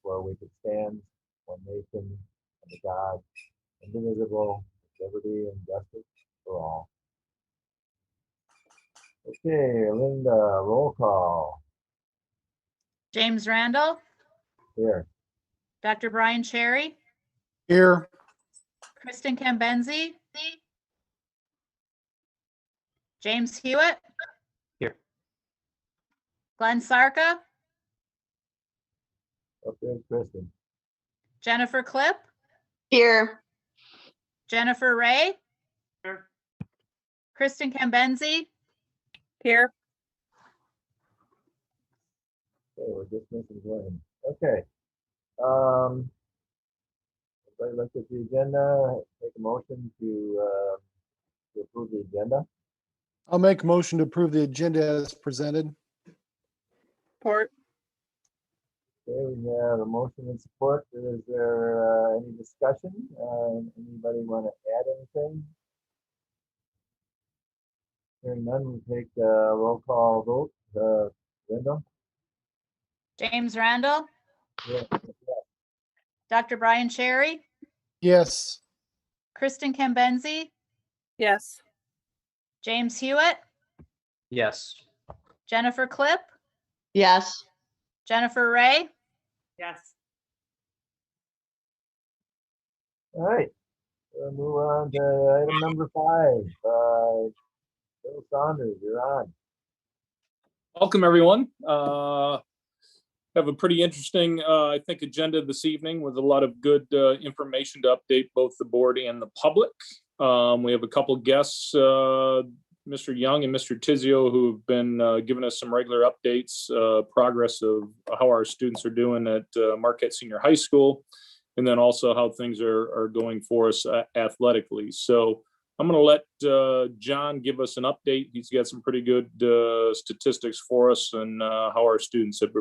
where we could stand one nation under God, indivisible, with liberty and justice for all. Okay, Linda, roll call. James Randall, Here. Dr. Brian Cherry, Here. Kristen Cambenzi, James Hewitt. Here. Glenn Sarka, Up there, Kristen. Jennifer Klipp, Here. Jennifer Ray, Here. Kristen Cambenzi, Here. Okay, we're just missing Glenn. Okay. Everybody looked at the agenda, take a motion to approve the agenda. I'll make a motion to approve the agenda as presented. Support. Okay, we have a motion and support. Is there any discussion? Anybody want to add anything? Hearing none, we'll take a roll call vote. Linda? James Randall, Yeah. Dr. Brian Cherry, Yes. Kristen Cambenzi, Yes. James Hewitt, Yes. Jennifer Klipp, Yes. Jennifer Ray, Yes. All right, we'll move on to item number 5. Bill Saunders, you're on. Welcome, everyone. Have a pretty interesting, I think, agenda this evening with a lot of good information to update both the board and the public. We have a couple guests, Mr. Young and Mr. Tizio, who have been giving us some regular updates, progress of how our students are doing at Marquette Senior High School, and then also how things are going for us athletically. So I'm going to let John give us an update. He's got some pretty good statistics for us and how our students have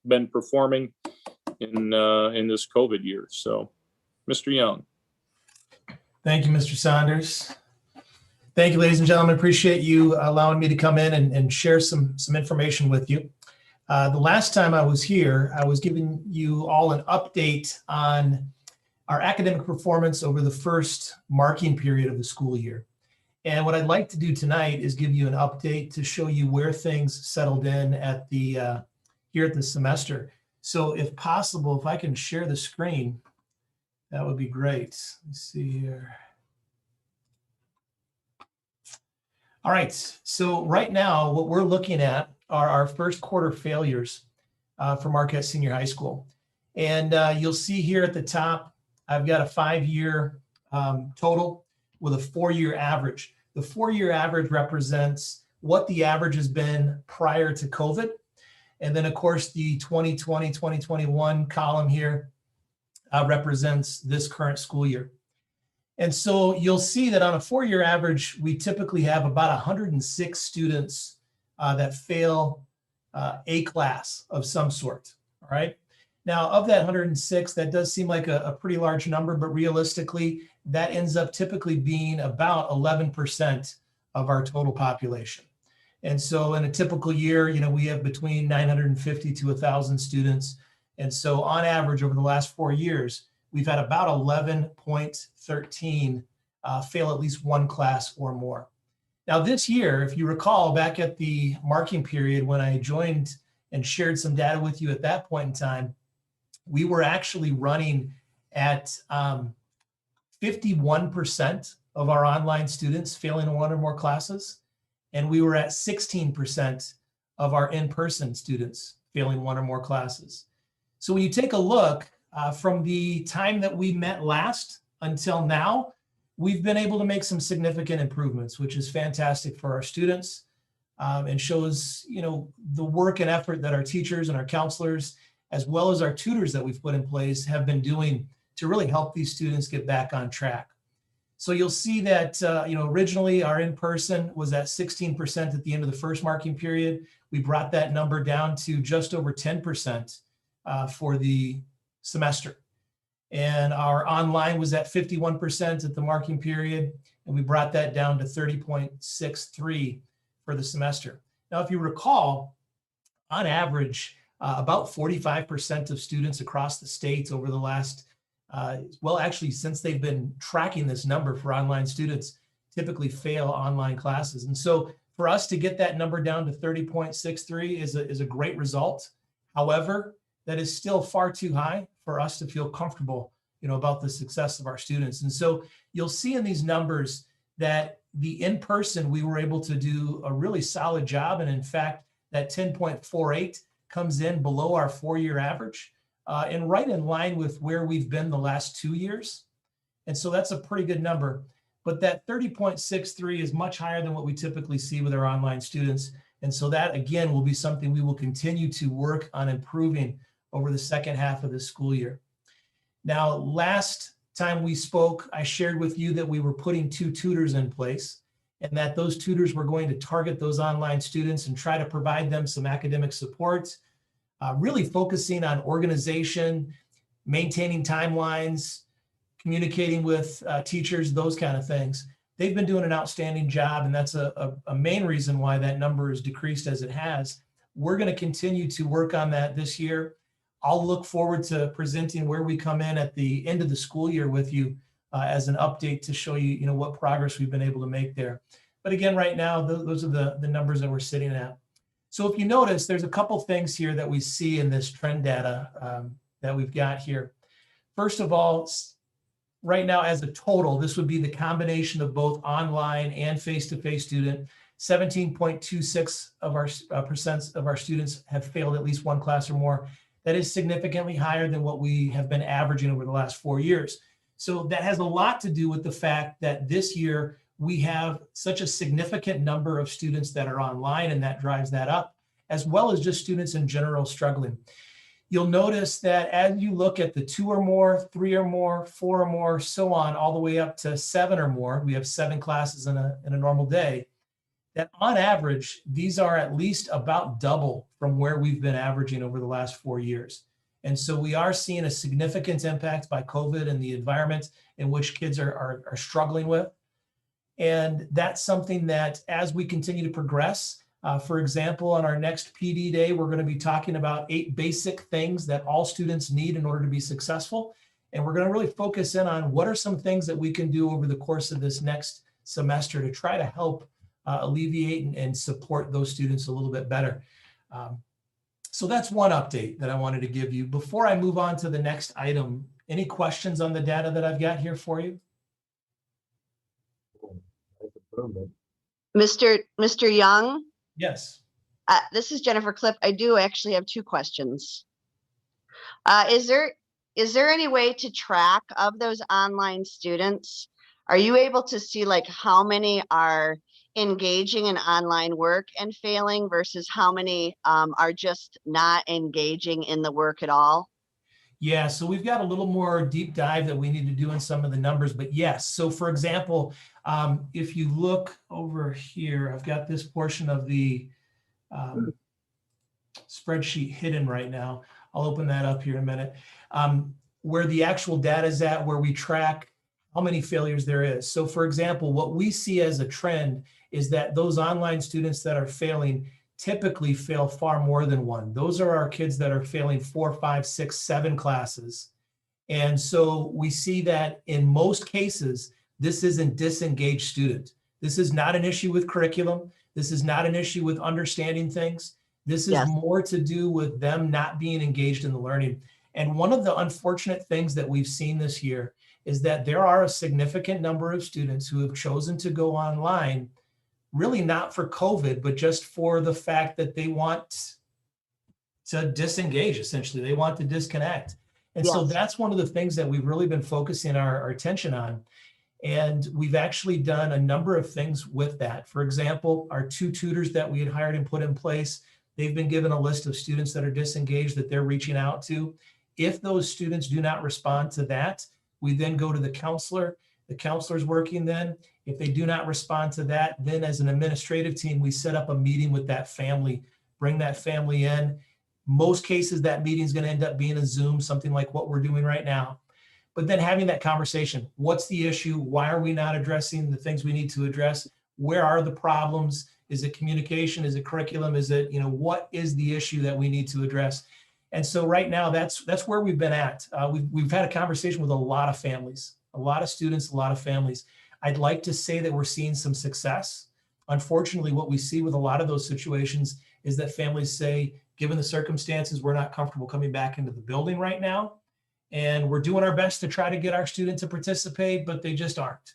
been performing in this COVID year. So, Mr. Young. Thank you, Mr. Saunders. Thank you, ladies and gentlemen. Appreciate you allowing me to come in and share some information with you. The last time I was here, I was giving you all an update on our academic performance over the first marking period of the school year. And what I'd like to do tonight is give you an update to show you where things settled in at the here at the semester. So if possible, if I can share the screen, that would be great. Let's see here. All right, so right now what we're looking at are our first quarter failures for Marquette Senior High School. And you'll see here at the top, I've got a 5-year total with a 4-year average. The 4-year average represents what the average has been prior to COVID. And then of course the 2020, 2021 column here represents this current school year. And so you'll see that on a 4-year average, we typically have about 106 students that fail a class of some sort, all right? Now, of that 106, that does seem like a pretty large number, but realistically, that ends up typically being about 11% of our total population. And so in a typical year, you know, we have between 950 to 1,000 students. And so on average, over the last 4 years, we've had about 11.13 fail at least one class or more. Now this year, if you recall back at the marking period when I joined and shared some data with you at that point in time, we were actually running at 51% of our online students failing one or more classes. And we were at 16% of our in-person students failing one or more classes. So when you take a look from the time that we met last until now, we've been able to make some significant improvements, which is fantastic for our students and shows, you know, the work and effort that our teachers and our counselors, as well as our tutors that we've put in place, have been doing to really help these students get back on track. So you'll see that, you know, originally our in-person was at 16% at the end of the first marking period. We brought that number down to just over 10% for the semester. And our online was at 51% at the marking period, and we brought that down to 30.63 for the semester. Now, if you recall, on average, About 45% of students across the state over the last, well, actually, since they've been tracking this number for online students, typically fail online classes. And so for us to get that number down to 30.63 is a great result. However, that is still far too high for us to feel comfortable, about the success of our students. And so you'll see in these numbers that the in-person, we were able to do a really solid job. And in fact, that 10.48 comes in below our 4-year average and right in line with where we've been the last 2 years. And so that's a pretty good number. But that 30.63 is much higher than what we typically see with our online students. And so that, again, will be something we will continue to work on improving over the second half of the school year. Now, last time we spoke, I shared with you that we were putting 2 tutors in place and that those tutors were going to target those online students and try to provide them some academic support, really focusing on organization, maintaining timelines, communicating with teachers, those kind of things. They've been doing an outstanding job, and that's a main reason why that number is decreased as it has. We're going to continue to work on that this year. I'll look forward to presenting where we come in at the end of the school year with you as an update to show you, what progress we've been able to make there. But again, right now, those are the numbers that we're sitting at. So if you notice, there's a couple things here that we see in this trend data that we've got here. First of all, right now as a total, this would be the combination of both online and face-to-face student. 17.26 of our percent of our students have failed at least one class or more. That is significantly higher than what we have been averaging over the last 4 years. So that has a lot to do with the fact that this year we have such a significant number of students that are online, and that drives that up, as well as just students in general struggling. You'll notice that as you look at the 2 or more, 3 or more, 4 or more, so on, all the way up to 7 or more, we have 7 classes in a normal day, that on average, these are at least about double from where we've been averaging over the last 4 years. And so we are seeing a significant impact by COVID and the environment in which kids are struggling with. And that's something that as we continue to progress, for example, on our next PD day, we're going to be talking about 8 basic things that all students need in order to be successful. And we're going to really focus in on what are some things that we can do over the course of this next semester to try to help alleviate and support those students a little bit better. So that's one update that I wanted to give you. Before I move on to the next item, any questions on the data that I've got here for you? Nice improvement. Mr. Young, Yes. this is Jennifer Clip. I do actually have 2 questions. Is there any way to track of those online students? Are you able to see like how many are engaging in online work and failing versus how many are just not engaging in the work at all? Yeah, so we've got a little more deep dive that we need to do in some of the numbers, but yes. So for example, if you look over here, I've got this portion of the spreadsheet hidden right now. I'll open that up here in a minute. Where the actual data is at, where we track how many failures there is. So for example, what we see as a trend is that those online students that are failing typically fail far more than 1. Those are our kids that are failing 4, 5, 6, 7 classes. And so we see that in most cases, this is a disengaged student. This is not an issue with curriculum. This is not an issue with understanding things. This is more to do with them not being engaged in the learning. And one of the unfortunate things that we've seen this year is that there are a significant number of students who have chosen to go online, really not for COVID, but just for the fact that they want to disengage, essentially. They want to disconnect. And so that's one of the things that we've really been focusing our attention on. And we've actually done a number of things with that. For example, our 2 tutors that we had hired and put in place, they've been given a list of students that are disengaged that they're reaching out to. If those students do not respond to that, we then go to the counselor. The counselor's working then. If they do not respond to that, then as an administrative team, we set up a meeting with that family, bring that family in. Most cases, that meeting is going to end up being a Zoom, something like what we're doing right now. But then having that conversation, what's the issue? Why are we not addressing the things we need to address? Where are the problems? Is it communication? Is it curriculum? Is it, what is the issue that we need to address? And so right now, that's where we've been at. We've had a conversation with a lot of families, a lot of students, a lot of families. I'd like to say that we're seeing some success. Unfortunately, what we see with a lot of those situations is that families say, given the circumstances, we're not comfortable coming back into the building right now. And we're doing our best to try to get our students to participate, but they just aren't.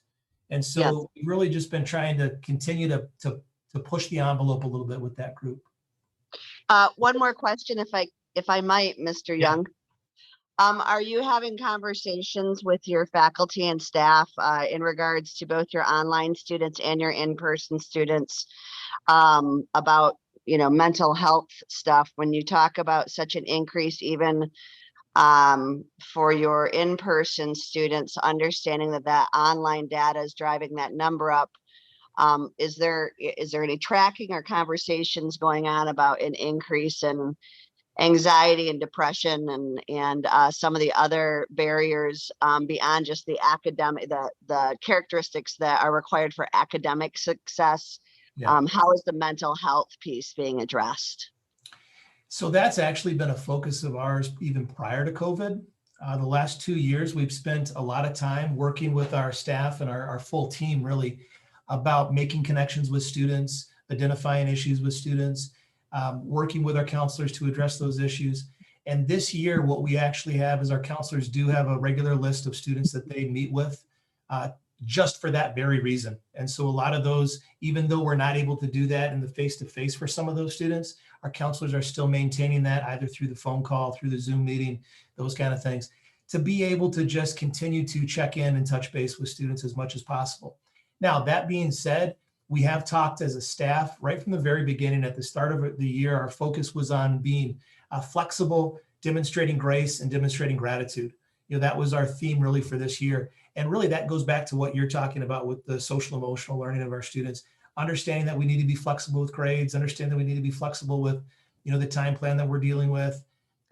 And so Yes. we've really just been trying to continue to push the envelope a little bit with that group. One more question, if I might, Mr. Yeah. Young. Are you having conversations with your faculty and staff in regards to both your online students and your in-person students about, mental health stuff? When you talk about such an increase, even for your in-person students, understanding that online data is driving that number up. Is there any tracking or conversations going on about an increase in anxiety and depression and some of the other barriers beyond just the academic, the characteristics that are required for academic success? Yeah. How is the mental health piece being addressed? So that's actually been a focus of ours even prior to COVID. The last 2 years, we've spent a lot of time working with our staff and our full team really about making connections with students, identifying issues with students, working with our counselors to address those issues. And this year, what we actually have is our counselors do have a regular list of students that they meet with just for that very reason. And so a lot of those, even though we're not able to do that in the face-to-face for some of those students, our counselors are still maintaining that either through the phone call, through the Zoom meeting, those kind of things, to be able to just continue to check in and touch base with students as much as possible. Now, that being said, we have talked as a staff right from the very beginning. At the start of the year, our focus was on being flexible, demonstrating grace and demonstrating gratitude. That was our theme really for this year. And really that goes back to what you're talking about with the social emotional learning of our students, understanding that we need to be flexible with grades, understand that we need to be flexible with, the time plan that we're dealing with.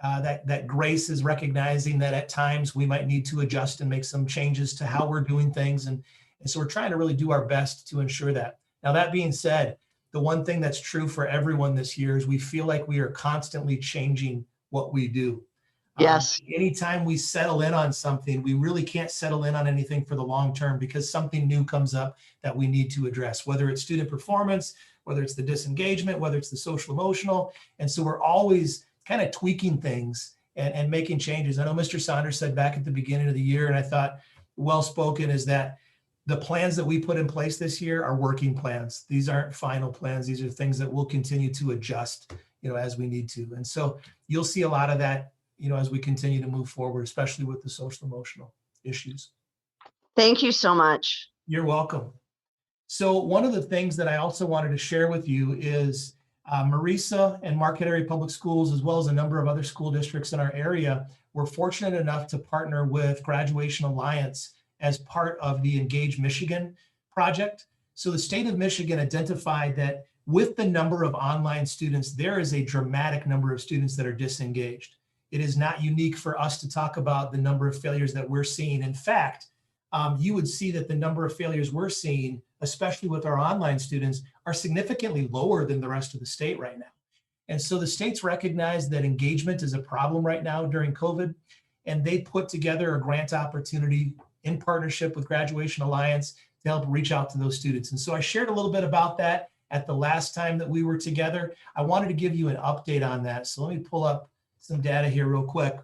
That grace is recognizing that at times we might need to adjust and make some changes to how we're doing things. And so we're trying to really do our best to ensure that. Now, that being said, the one thing that's true for everyone this year is we feel like we are constantly changing what we do. Yes. Anytime we settle in on something, we really can't settle in on anything for the long term because something new comes up that we need to address, whether it's student performance, whether it's the disengagement, whether it's the social emotional. And so we're always kind of tweaking things and making changes. I know Mr. Saunders said back at the beginning of the year, and I thought well-spoken, is that the plans that we put in place this year are working plans. These aren't final plans. These are things that we'll continue to adjust, as we need to. And so you'll see a lot of that, as we continue to move forward, especially with the social emotional issues. Thank you so much. You're welcome. So one of the things that I also wanted to share with you is Marisa and Marquette Area Public Schools, as well as a number of other school districts in our area, were fortunate enough to partner with Graduation Alliance as part of the Engage Michigan project. So the state of Michigan identified that with the number of online students, there is a dramatic number of students that are disengaged. It is not unique for us to talk about the number of failures that we're seeing. In fact, you would see that the number of failures we're seeing, especially with our online students, are significantly lower than the rest of the state right now. And so the states recognize that engagement is a problem right now during COVID, and they put together a grant opportunity in partnership with Graduation Alliance to help reach out to those students. And so I shared a little bit about that at the last time that we were together. I wanted to give you an update on that. So let me pull up some data here real quick.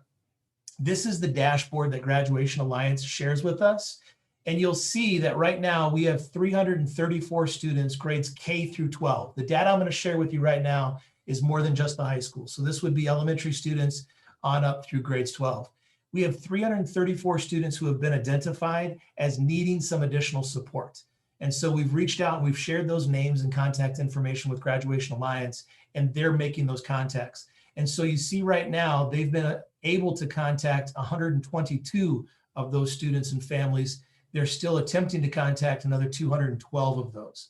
This is the dashboard that Graduation Alliance shares with us. And you'll see that right now we have 334 students, grades K through 12. The data I'm going to share with you right now is more than just the high school. So this would be elementary students on up through grades 12. We have 334 students who have been identified as needing some additional support. And so we've reached out and we've shared those names and contact information with Graduation Alliance, and they're making those contacts. And so you see right now, they've been able to contact 122 of those students and families. They're still attempting to contact another 212 of those.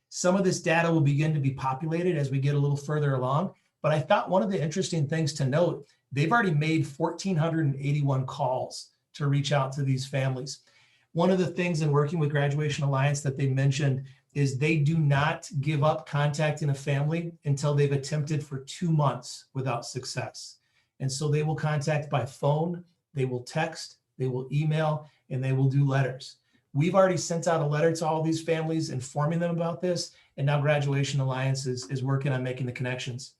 Some of this data will begin to be populated as we get a little further along. But I thought one of the interesting things to note, they've already made 1,481 calls to reach out to these families. One of the things in working with Graduation Alliance that they mentioned, is they do not give up contacting a family until they've attempted for 2 months without success. And so they will contact by phone, they will text, they will email, and they will do letters. We've already sent out a letter to all these families informing them about this, and now Graduation Alliance is working on making the connections.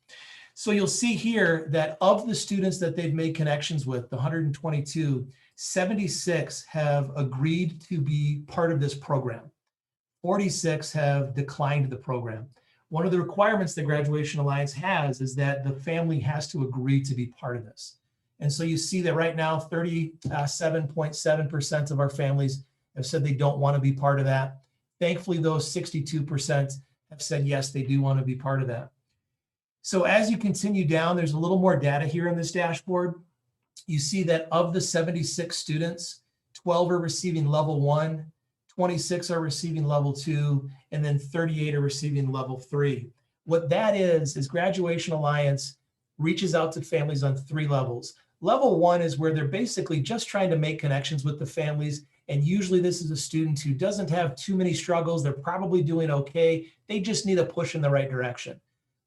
So you'll see here that of the students that they've made connections with, the 122, 76 have agreed to be part of this program. 46 have declined the program. One of the requirements that Graduation Alliance has is that the family has to agree to be part of this. And so you see that right now, 37.7% of our families have said they don't want to be part of that. Thankfully, those 62% have said, yes, they do want to be part of that. So as you continue down, there's a little more data here in this dashboard. You see that of the 76 students, 12 are receiving level 1, 26 are receiving level 2, and then 38 are receiving level 3. What that is Graduation Alliance reaches out to families on 3 levels. Level 1 is where they're basically just trying to make connections with the families. And usually this is a student who doesn't have too many struggles. They're probably doing okay. They just need a push in the right direction.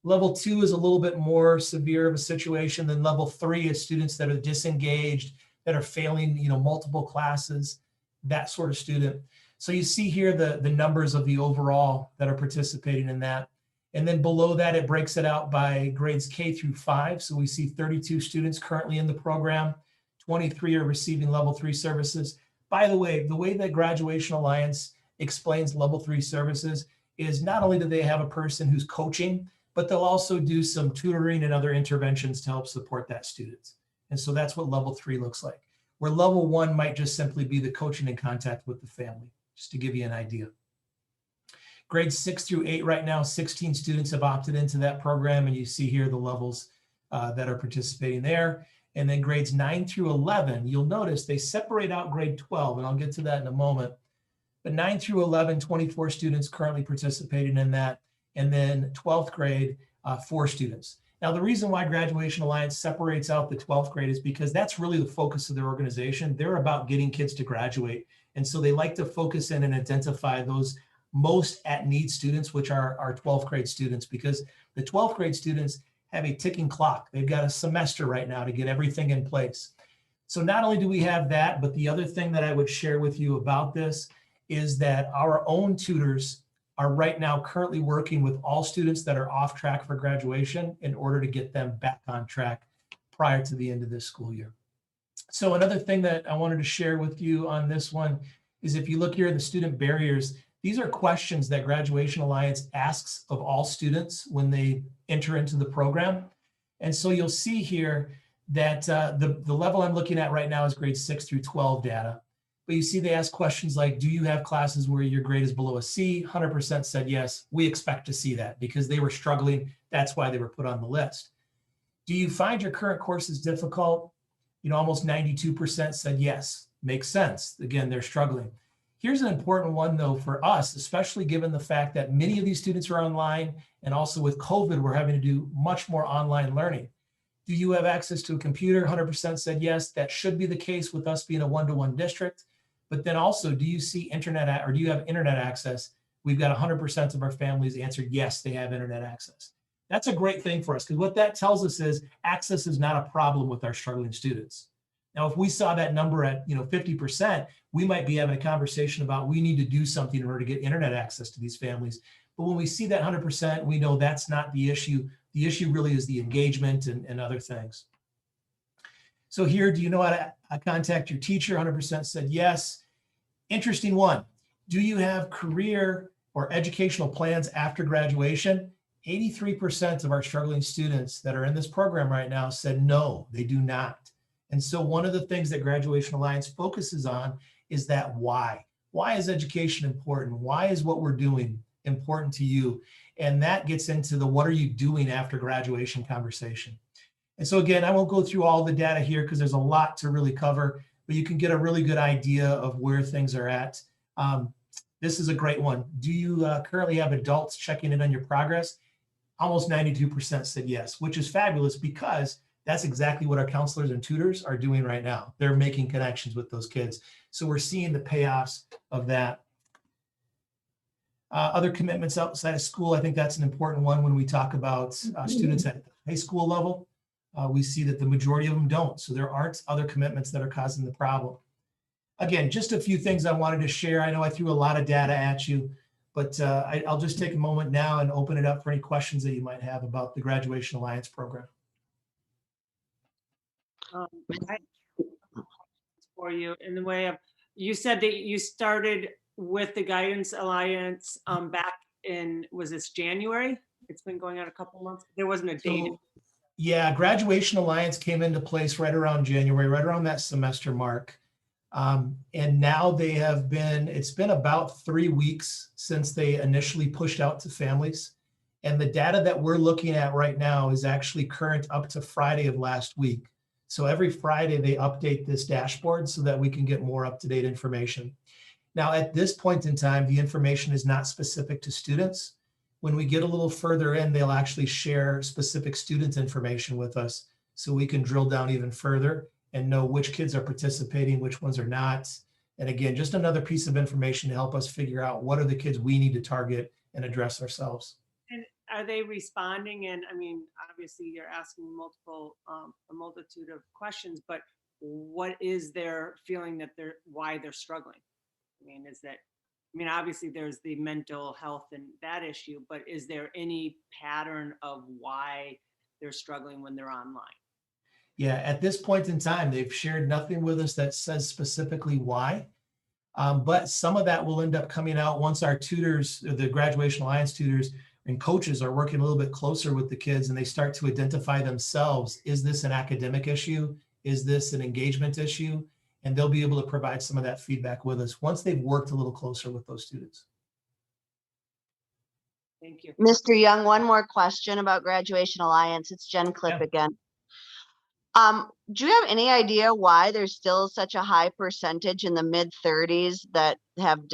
Level 2 is a little bit more severe of a situation than level 3 is students that are disengaged, that are failing, multiple classes, that sort of student. So you see here the numbers of the overall that are participating in that. And then below that, it breaks it out by grades K through 5. So we see 32 students currently in the program. 23 are receiving level 3 services. By the way that Graduation Alliance explains level 3 services is not only do they have a person who's coaching, but they'll also do some tutoring and other interventions to help support that student. And so that's what level 3 looks like, where level 1 might just simply be the coaching and contact with the family, just to give you an idea. Grades 6 through 8 right now, 16 students have opted into that program, and you see here the levels that are participating there. And then grades 9 through 11, you'll notice they separate out grade 12, and I'll get to that in a moment. But 9 through 11, 24 students currently participating in that. And then 12th grade, 4 students. Now, the reason why Graduation Alliance separates out the 12th grade is because that's really the focus of their organization. They're about getting kids to graduate. And so they like to focus in and identify those most at-need students, which are our 12th grade students, because the 12th grade students have a ticking clock. They've got a semester right now to get everything in place. So not only do we have that, but the other thing that I would share with you about this is that our own tutors are right now currently working with all students that are off track for graduation in order to get them back on track prior to the end of this school year. So another thing that I wanted to share with you on this one is if you look here at the student barriers, these are questions that Graduation Alliance asks of all students when they enter into the program. And so you'll see here that the level I'm looking at right now is grades 6 through 12 data. But you see they ask questions like, do you have classes where your grade is below a C? 100% said yes. We expect to see that because they were struggling. That's why they were put on the list. Do you find your current courses difficult? Almost 92% said yes. Makes sense. Again, they're struggling. Here's an important one though for us, especially given the fact that many of these students are online, and also with COVID, we're having to do much more online learning. Do you have access to a computer? 100% said yes. That should be the case with us being a one-to-one district. But then also, do you see internet or do you have internet access? We've got 100% of our families answered yes, they have internet access. That's a great thing for us because what that tells us is access is not a problem with our struggling students. Now, if we saw that number at 50%, we might be having a conversation about we need to do something in order to get internet access to these families. But when we see that 100%, we know that's not the issue. The issue really is the engagement and other things. So here, do you know how to contact your teacher? 100% said yes. Interesting one. Do you have career or educational plans after graduation? 83% of our struggling students that are in this program right now said no, they do not. And so one of the things that Graduation Alliance focuses on is that why. Why is education important? Why is what we're doing important to you? And that gets into the what are you doing after graduation conversation. And so again, I won't go through all the data here because there's a lot to really cover, but you can get a really good idea of where things are at. This is a great one. Do you currently have adults checking in on your progress? Almost 92% said yes, which is fabulous because that's exactly what our counselors and tutors are doing right now. They're making connections with those kids. So we're seeing the payoffs of that. Other commitments outside of school, I think that's an important one when we talk about students at the high school level. We see that the majority of them don't. So there aren't other commitments that are causing the problem. Again, just a few things I wanted to share. I know I threw a lot of data at you, but I'll just take a moment now and open it up for any questions that you might have about the Graduation Alliance program. For you in the way of, you said that you started with the Guidance Alliance back in, was this January? It's been going on a couple months. There wasn't a date. So, yeah, Graduation Alliance came into place right around January, right around that semester mark. And now it's been about 3 weeks since they initially pushed out to families. And the data that we're looking at right now is actually current up to Friday of last week. So every Friday they update this dashboard so that we can get more up-to-date information. Now, at this point in time, the information is not specific to students. When we get a little further in, they'll actually share specific student information with us so we can drill down even further and know which kids are participating, which ones are not. And again, just another piece of information to help us figure out what are the kids we need to target and address ourselves. And are they responding? And I mean, obviously you're asking a multitude of questions, but what is their feeling that why they're struggling? I mean, obviously there's the mental health and that issue, but is there any pattern of why they're struggling when they're online? Yeah, at this point in time, they've shared nothing with us that says specifically why. But some of that will end up coming out once our tutors, the Graduation Alliance tutors and coaches are working a little bit closer with the kids and they start to identify themselves. Is this an academic issue? Is this an engagement issue? And they'll be able to provide some of that feedback with us once they've worked a little closer with those students. Thank you. Mr. Young, one more question about Graduation Alliance. It's Jen Clip Yeah. again. Do you have any idea why there's still such a high percentage in the mid-30s that have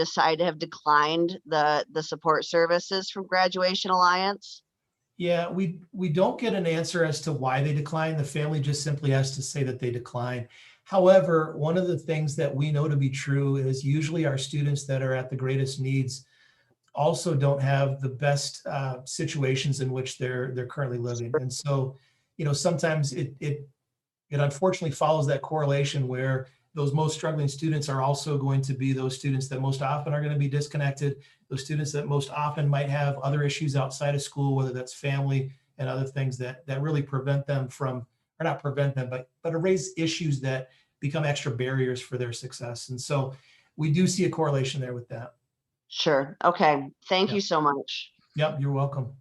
declined the support services from Graduation Alliance? Yeah, we don't get an answer as to why they decline. The family just simply has to say that they decline. However, one of the things that we know to be true is usually our students that are at the greatest needs also don't have the best situations in which they're currently living. And so, sometimes it unfortunately follows that correlation where those most struggling students are also going to be those students that most often are going to be disconnected, those students that most often might have other issues outside of school, whether that's family and other things that really prevent them from, or not prevent them, but raise issues that become extra barriers for their success. And so we do see a correlation there with that. Sure. Okay. Thank Yeah. you so much. Yep, you're welcome.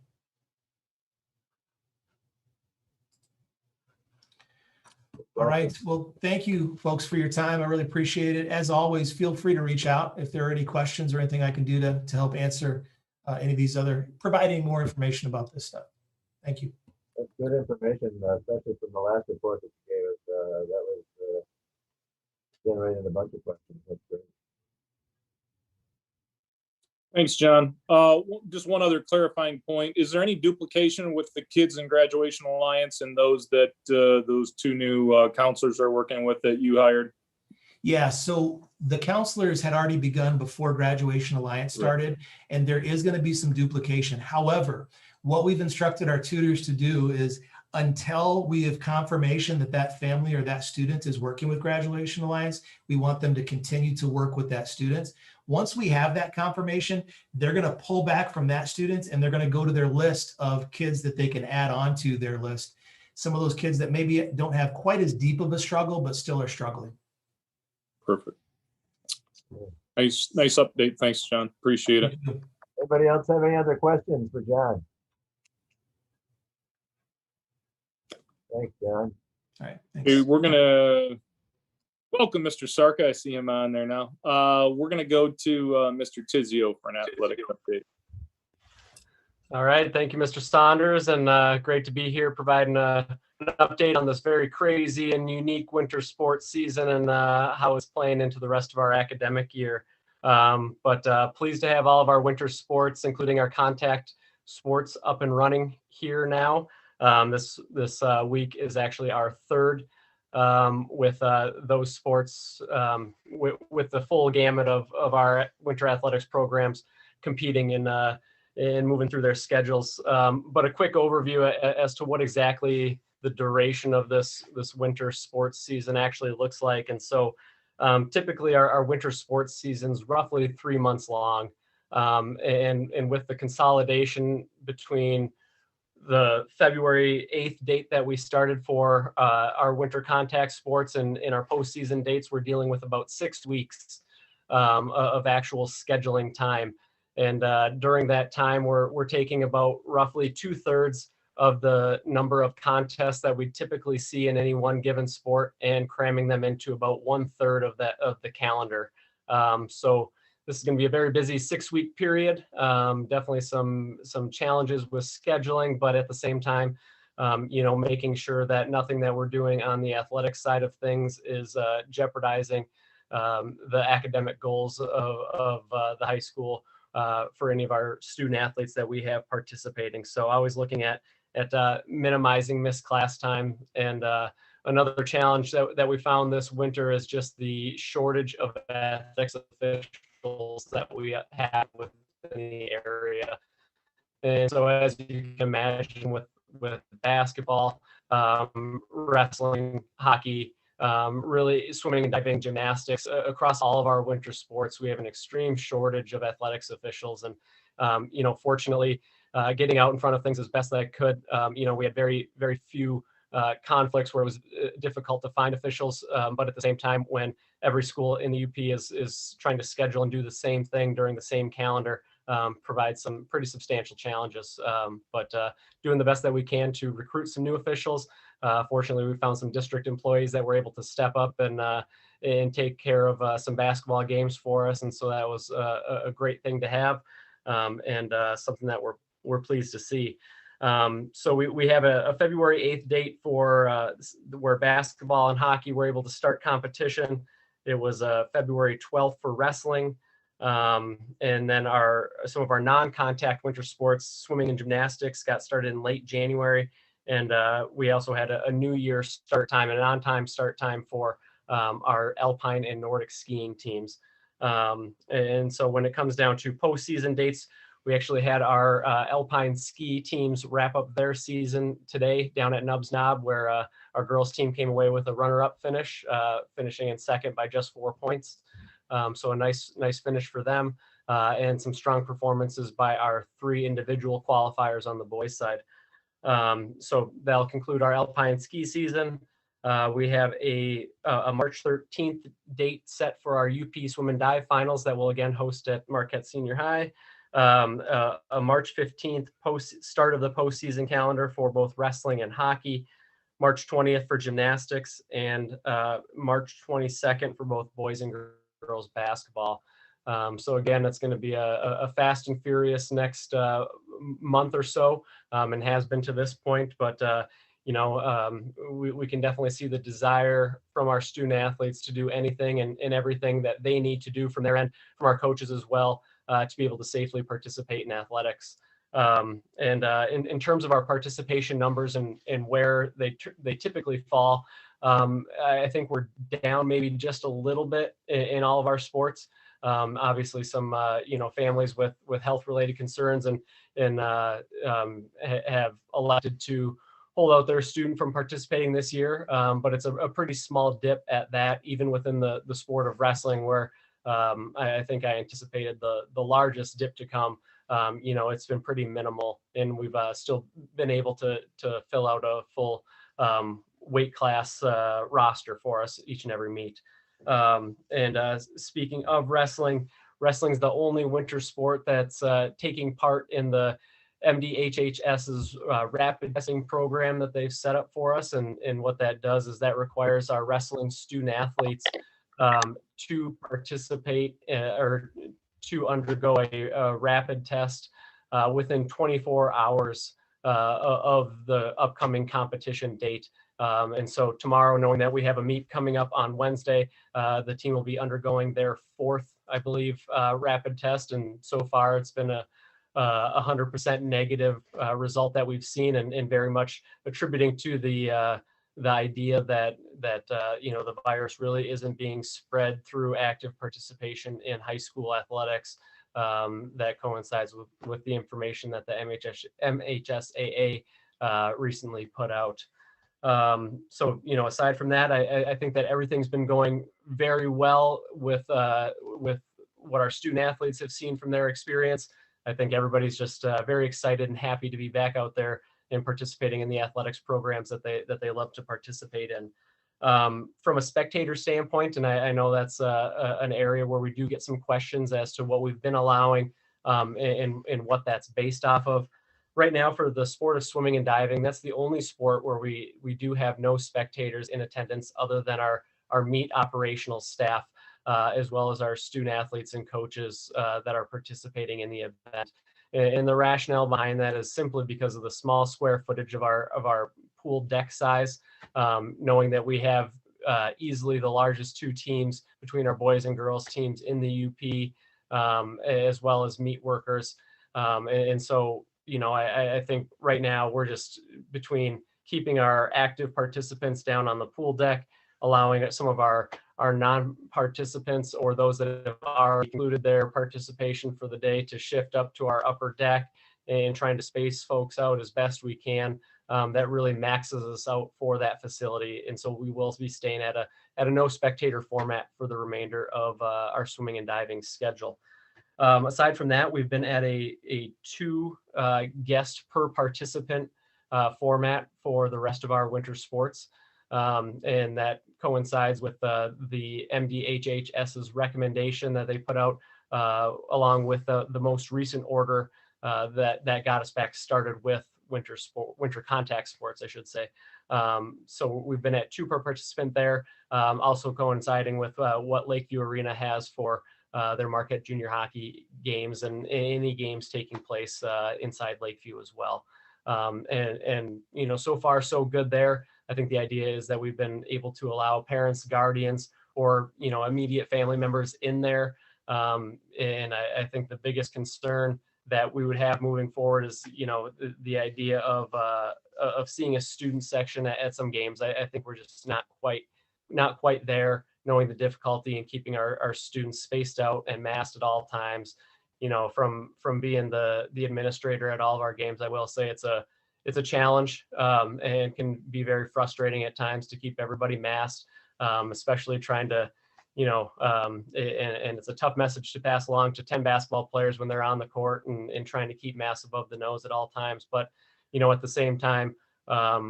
All right. Well, thank you folks for your time. I really appreciate it. As always, feel free to reach out if there are any questions or anything I can do to help answer any of these providing more information about this stuff. Thank you. That's good information, especially from the last report that you gave us. That was generating a bunch of questions. That's great. Thanks, John. Just one other clarifying point. Is there any duplication with the kids in Graduation Alliance and those that those two new counselors are working with that you hired? Yeah, so the counselors had already begun before Graduation Alliance started, and there is going to be some duplication. However, what we've instructed our tutors to do is until we have confirmation that that family or that student is working with Graduation Alliance, we want them to continue to work with that student. Once we have that confirmation, they're going to pull back from that student and they're going to go to their list of kids that they can add on to their list. Some of those kids that maybe don't have quite as deep of a struggle, but still are struggling. Perfect. Nice update. Thanks, John. Appreciate it. Anybody else have any other questions for John? Thanks, John. All right. Thanks. Okay, we're gonna welcome Mr. Sarka. I see him on there now. We're gonna go to Mr. Tizio for an athletic update. All right, thank you, Mr. Saunders, and great to be here providing an update on this very crazy and unique winter sports season and how it's playing into the rest of our academic year. But pleased to have all of our winter sports, including our contact sports, up and running here now. This week is actually our third with those sports with the full gamut of our winter athletics programs competing in moving through their schedules. But a quick overview as to what exactly the duration of this winter sports season actually looks like. And so typically our winter sports season's roughly 3 months long. And with the consolidation between the February 8th date that we started for our winter contact sports and in our postseason dates, we're dealing with about 6 weeks of actual scheduling time. And during that time, we're taking about roughly 2/3 of the number of contests that we typically see in any one given sport and cramming them into about 1/3 of the calendar. So this is going to be a very busy 6-week period. Definitely some challenges with scheduling, but at the same time, making sure that nothing that we're doing on the athletic side of things is jeopardizing the academic goals of the high school for any of our student athletes that we have participating. So always looking at minimizing missed class time. And another challenge that we found this winter is just the shortage of ethics officials that we have within the area. And so as you can imagine with basketball, wrestling, hockey, really swimming and diving, gymnastics, across all of our winter sports, we have an extreme shortage of athletics officials. And, fortunately, getting out in front of things as best that I could, we had very, very few conflicts where it was difficult to find officials. But at the same time, when every school in the UP is trying to schedule and do the same thing during the same calendar, provides some pretty substantial challenges. But doing the best that we can to recruit some new officials. Fortunately, we found some district employees that were able to step up and take care of some basketball games for us. And so that was a great thing to have, and something that we're pleased to see. So we have a February 8th date for where basketball and hockey were able to start competition. It was February 12th for wrestling. And then some of our non-contact winter sports, swimming and gymnastics, got started in late January. And we also had a New Year start time and an on-time start time for our alpine and Nordic skiing teams. And so when it comes down to postseason dates, we actually had our alpine ski teams wrap up their season today down at Nubs Knob, where our girls team came away with a runner-up finish, finishing in second by just 4 points. So a nice finish for them, and some strong performances by our 3 individual qualifiers on the boys' side. So that'll conclude our alpine ski season. We have a March 13th date set for our UP swim and dive finals that we'll again host at Marquette Senior High. A March 15th start of the postseason calendar for both wrestling and hockey, March 20th for gymnastics, and March 22nd for both boys and girls basketball. So again, that's going to be a fast and furious next month or so, and has been to this point. But we can definitely see the desire from our student athletes to do anything and everything that they need to do from their end, from our coaches as well, to be able to safely participate in athletics. And in terms of our participation numbers and where they typically fall, I think we're down maybe just a little bit in all of our sports. Obviously some families with health related concerns and have elected to hold out their student from participating this year. But it's a pretty small dip at that, even within the sport of wrestling, where I think I anticipated the largest dip to come. It's been pretty minimal, and we've still been able to fill out a full weight class roster for us each and every meet. And speaking of wrestling's the only winter sport that's taking part in the MDHHS's rapid testing program that they've set up for us. And what that does is that requires our wrestling student athletes to participate or to undergo a rapid test within 24 hours of the upcoming competition date. And so tomorrow, knowing that we have a meet coming up on Wednesday, the team will be undergoing their 4th, I believe, rapid test. And so far it's been a 100% negative result that we've seen, and very much attributing to the idea that the virus really isn't being spread through active participation in high school athletics. that coincides with the information that the MHSAA recently put out. So, aside from that, I think that everything's been going very well with what our student athletes have seen from their experience. I think everybody's just very excited and happy to be back out there and participating in the athletics programs that they love to participate in. From a spectator standpoint, and I know that's an area where we do get some questions as to what we've been allowing and what that's based off of. Right now, for the sport of swimming and diving, that's the only sport where we do have no spectators in attendance other than our meet operational staff, as well as our student athletes and coaches that are participating in the event. And the rationale behind that is simply because of the small square footage of our pool deck size, knowing that we have easily the largest two teams between our boys and girls teams in the UP, as well as meet workers. And so, I think right now we're just between keeping our active participants down on the pool deck, allowing some of our non-participants or those that have already concluded their participation for the day to shift up to our upper deck and trying to space folks out as best we can. That really maxes us out for that facility. And so we will be staying at a no spectator format for the remainder of our swimming and diving schedule. Aside from that, we've been at a 2 guest per participant format for the rest of our winter sports. And that coincides with the MDHHS's recommendation that they put out, along with the most recent order that got us back started with winter contact sports, I should say. So we've been at 2 per participant there, also coinciding with what Lakeview Arena has for their Marquette Junior Hockey games and any games taking place inside Lakeview as well. And so far so good there. I think the idea is that we've been able to allow parents, guardians, or immediate family members in there. And I think the biggest concern that we would have moving forward is the idea of seeing a student section at some games. I think we're just not quite there, knowing the difficulty in keeping our students spaced out and masked at all times. From being the administrator at all of our games, I will say it's a challenge, and can be very frustrating at times to keep everybody masked, especially trying to, and it's a tough message to pass along to 10 basketball players when they're on the court and trying to keep masks above the nose at all times. But, at the same time, at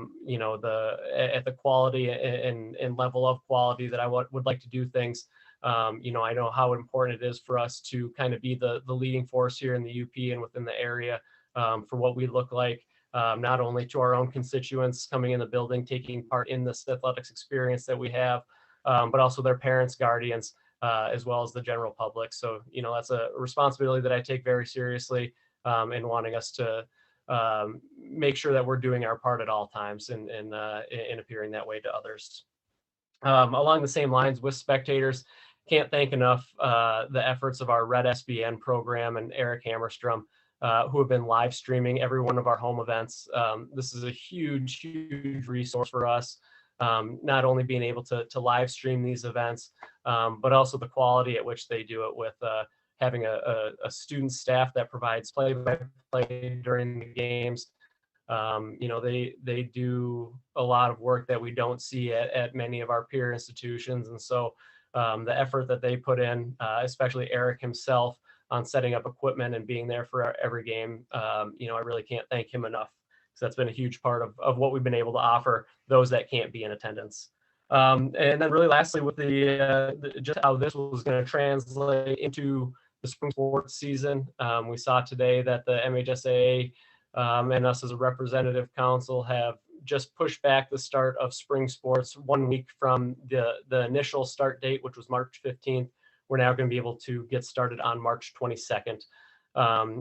the quality and level of quality that I would like to do things. I know how important it is for us to kind of be the leading force here in the UP and within the area, for what we look like, not only to our own constituents coming in the building, taking part in this athletics experience that we have, but also their parents, guardians, as well as the general public. So, that's a responsibility that I take very seriously, and wanting us to make sure that we're doing our part at all times and appearing that way to others. Along the same lines with spectators, can't thank enough the efforts of our Red SBN program and Eric Hammerstrom, who have been live streaming every one of our home events. This is a huge resource for us, not only being able to live stream these events, but also the quality at which they do it with having a student staff that provides play-by-play during the games. They do a lot of work that we don't see at many of our peer institutions. And so the effort that they put in, especially Eric himself, on setting up equipment and being there for every game, I really can't thank him enough. So that's been a huge part of what we've been able to offer those that can't be in attendance. And then really lastly, with just how this was going to translate into the spring sports season, we saw today that the MHSAA and us as a representative council have just pushed back the start of spring sports 1 week from the initial start date, which was March 15th. We're now going to be able to get started on March 22nd.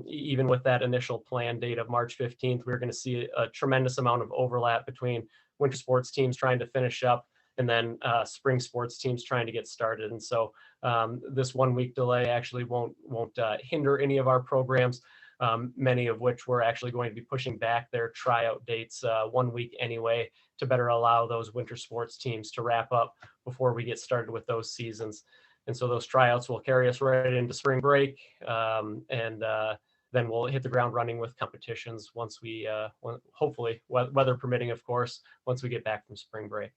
Even with that initial plan date of March 15th, we're going to see a tremendous amount of overlap between winter sports teams trying to finish up and then spring sports teams trying to get started. And so this 1 week delay actually won't hinder any of our programs, many of which we're actually going to be pushing back their tryout dates 1 week anyway, to better allow those winter sports teams to wrap up before we get started with those seasons. And so those tryouts will carry us right into spring break. Then we'll hit the ground running with competitions once we, hopefully, weather permitting, of course, once we get back from spring break.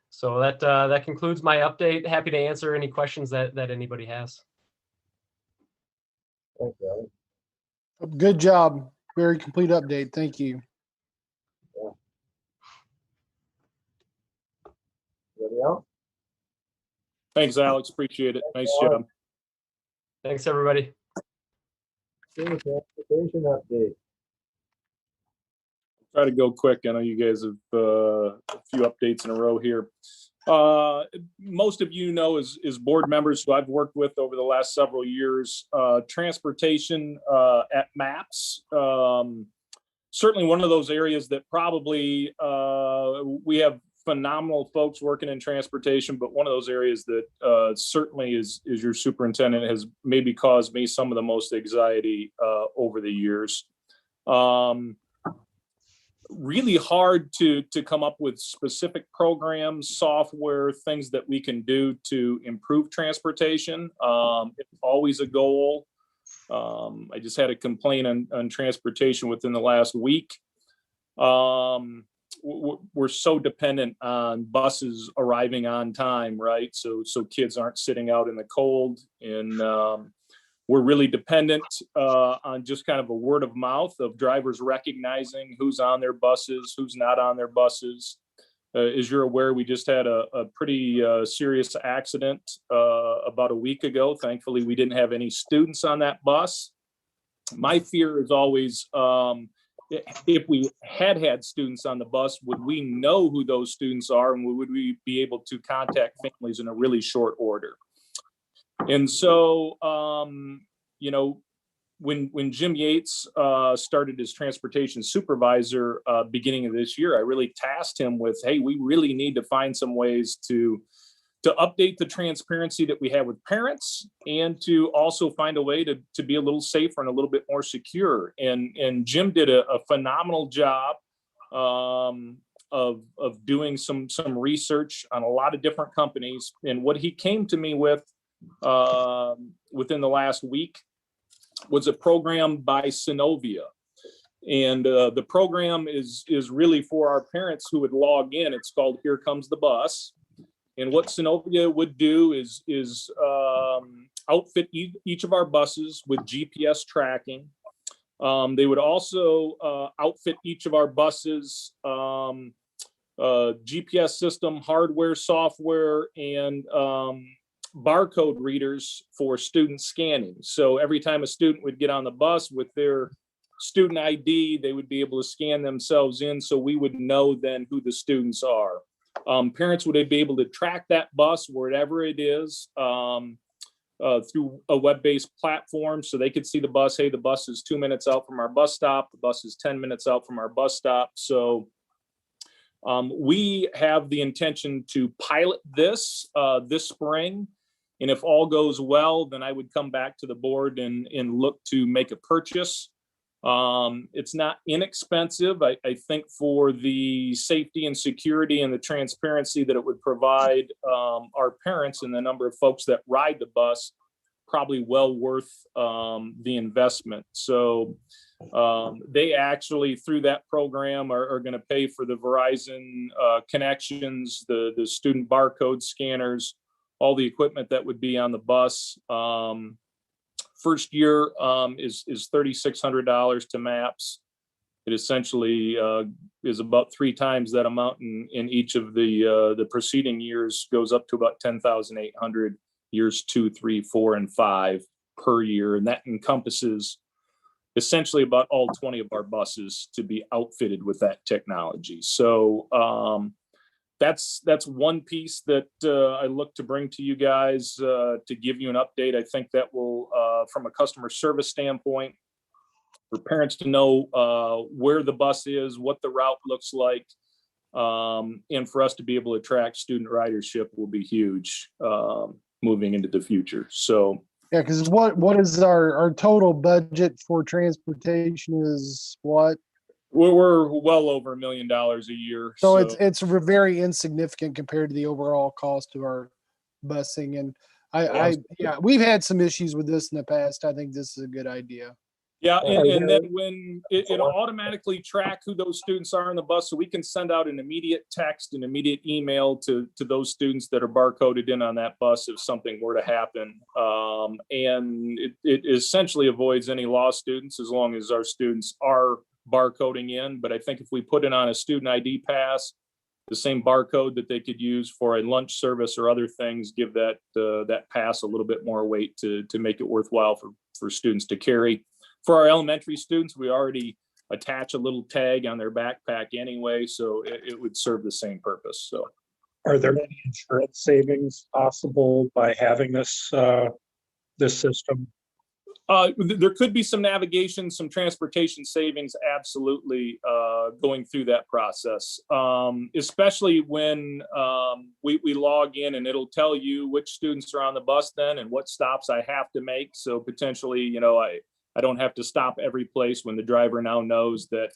So that concludes my update. Happy to answer any questions that anybody has. Thanks, Alex. Good job. Very complete update. Thank you. Anybody else? Thanks, Alex. Appreciate it. Nice Alex. job. Thanks, everybody. Okay, transportation update. Try to go quick. I know you guys have a few updates in a row here. Most of you know as board members who I've worked with over the last several years, transportation at MAPS, certainly one of those areas that probably we have phenomenal folks working in transportation, but one of those areas that certainly is your superintendent has maybe caused me some of the most anxiety over the years. Really hard to come up with specific programs, software, things that we can do to improve transportation. It's always a goal. I just had a complaint on transportation within the last week. We're so dependent on buses arriving on time, right? So kids aren't sitting out in the cold, and we're really dependent on just kind of a word of mouth of drivers recognizing who's on their buses, who's not on their buses. As you're aware, we just had a pretty serious accident about a week ago. Thankfully, we didn't have any students on that bus. My fear is always, if we had students on the bus, would we know who those students are, and would we be able to contact families in a really short order? And so, when Jim Yates started as transportation supervisor beginning of this year, I really tasked him with, hey, we really need to find some ways to update the transparency that we have with parents, and to also find a way to be a little safer and a little bit more secure. And Jim did a phenomenal job of doing some research on a lot of different companies. And what he came to me with within the last week was a program by Synovia. And the program is really for our parents who would log in. It's called Here Comes the Bus. And what Synovia would do is outfit each of our buses with GPS tracking. They would also outfit each of our buses GPS system, hardware, software, and barcode readers for student scanning. So every time a student would get on the bus with their student ID, they would be able to scan themselves in, so we would know then who the students are. Parents would be able to track that bus wherever it is through a web-based platform, so they could see the bus. Hey, the bus is 2 minutes out from our bus stop. The bus is 10 minutes out from our bus stop. So we have the intention to pilot this this spring. And if all goes well, then I would come back to the board and look to make a purchase. It's not inexpensive. I think for the safety and security and the transparency that it would provide our parents and the number of folks that ride the bus, probably well worth the investment. So they actually, through that program, are going to pay for the Verizon connections, the student barcode scanners, all the equipment that would be on the bus. First year is $3,600 to MAPS. It essentially is about 3 times that amount in each of the preceding years, goes up to about $10,800 years 2, 3, 4, and 5 per year. And that encompasses essentially about all 20 of our buses to be outfitted with that technology. So that's one piece that I look to bring to you guys to give you an update. I think that will, from a customer service standpoint, for parents to know where the bus is, what the route looks like, and for us to be able to track student ridership will be huge moving into the future. So Yeah, because what is our total budget for transportation is what? we're well over $1 million a year. So it's very insignificant compared to the overall cost of our busing. And yeah, we've had some issues with this in the past. I think this is a good idea. Yeah, Yeah, and then when it'll automatically track who those students are in the bus, so we can send out an immediate text, an immediate email to those students that are barcoded in on that bus if something were to happen. And it essentially avoids any lost students as long as our students are barcoding in. But I think if we put it on a student ID pass, the same barcode that they could use for a lunch service or other things, give that that pass a little bit more weight to make it worthwhile for students to carry. For our elementary students, we already attach a little tag on their backpack anyway, so it would serve the same purpose. So, are there any insurance savings possible by having this this system? There could be some navigation, some transportation savings, absolutely, going through that process, especially when we log in and it'll tell you which students are on the bus then and what stops I have to make. So potentially, you know, I don't have to stop every place when the driver now knows that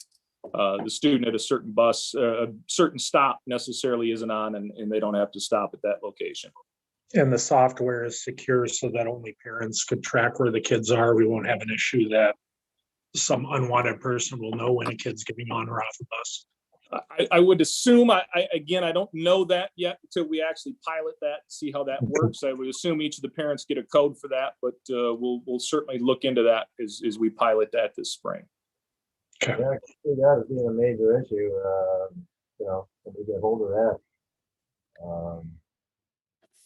the student at a certain bus, a certain stop necessarily isn't on, and they don't have to stop at that location. And the software is secure so that only parents could track where the kids are. We won't have an issue that some unwanted person will know when a kid's getting on or off the bus. I would assume, again, I don't know that yet until we actually pilot that, see how that works. I would assume each of the parents get a code for that, but we'll certainly look into that as we pilot that this spring. Okay. Yeah, I can see that as being a major issue, you know, when we get hold of that.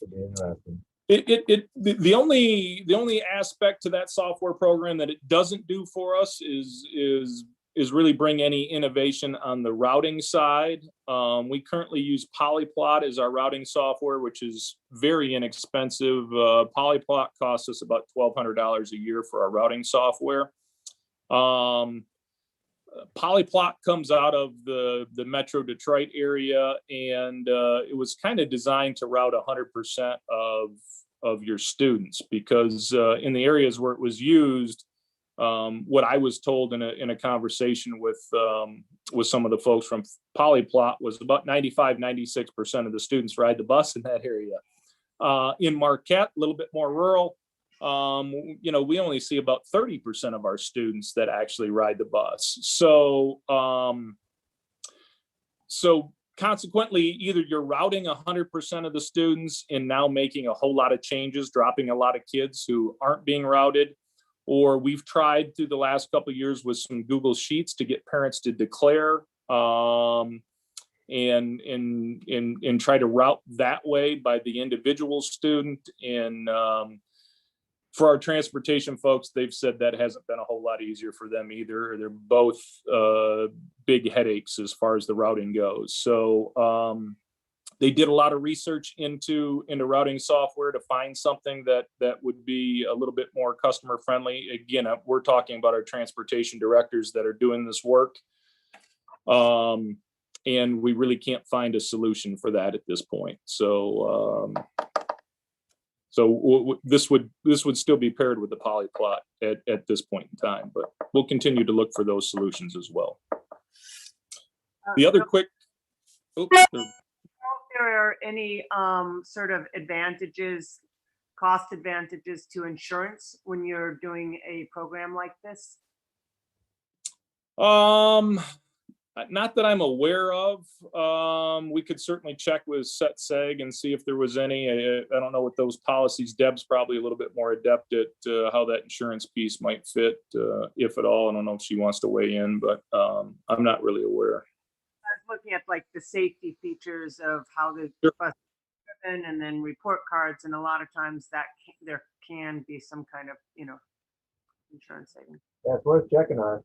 Could be interesting. The only aspect to that software program that it doesn't do for us is really bring any innovation on the routing side. We currently use Polyplot as our routing software, which is very inexpensive. Polyplot costs us about $1,200 a year for our routing software. Polyplot comes out of the Metro Detroit area, and it was kind of designed to route 100% of your students, because in the areas where it was used, what I was told in a conversation with some of the folks from Polyplot was about 95-96% of the students ride the bus in that area. In Marquette, a little bit more rural, you know, we only see about 30% of our students that actually ride the bus. So consequently, either you're routing 100% of the students and now making a whole lot of changes, dropping a lot of kids who aren't being routed, or we've tried through the last couple of years with some Google Sheets to get parents to declare and try to route that way by the individual student. And for our transportation folks, they've said that hasn't been a whole lot easier for them either. They're both big headaches as far as the routing goes. So they did a lot of research into routing software to find something that would be a little bit more customer friendly. Again, we're talking about our transportation directors that are doing this work. And we really can't find a solution for that at this point. So this would still be paired with the Polyplot at this point in time, but we'll continue to look for those solutions as well. The other quick, If there are any sort of advantages, cost advantages to insurance when you're doing a program like this? Not that I'm aware of. We could certainly check with SETSEG and see if there was any. I don't know what those policies. Deb's probably a little bit more adept at how that insurance piece might fit, if at all. I don't know if she wants to weigh in, but I'm not really aware. I was looking at like the safety features of how the bus is driven, and then report cards, and a lot of times that there can be some kind of, you know, insurance savings. That's worth checking on.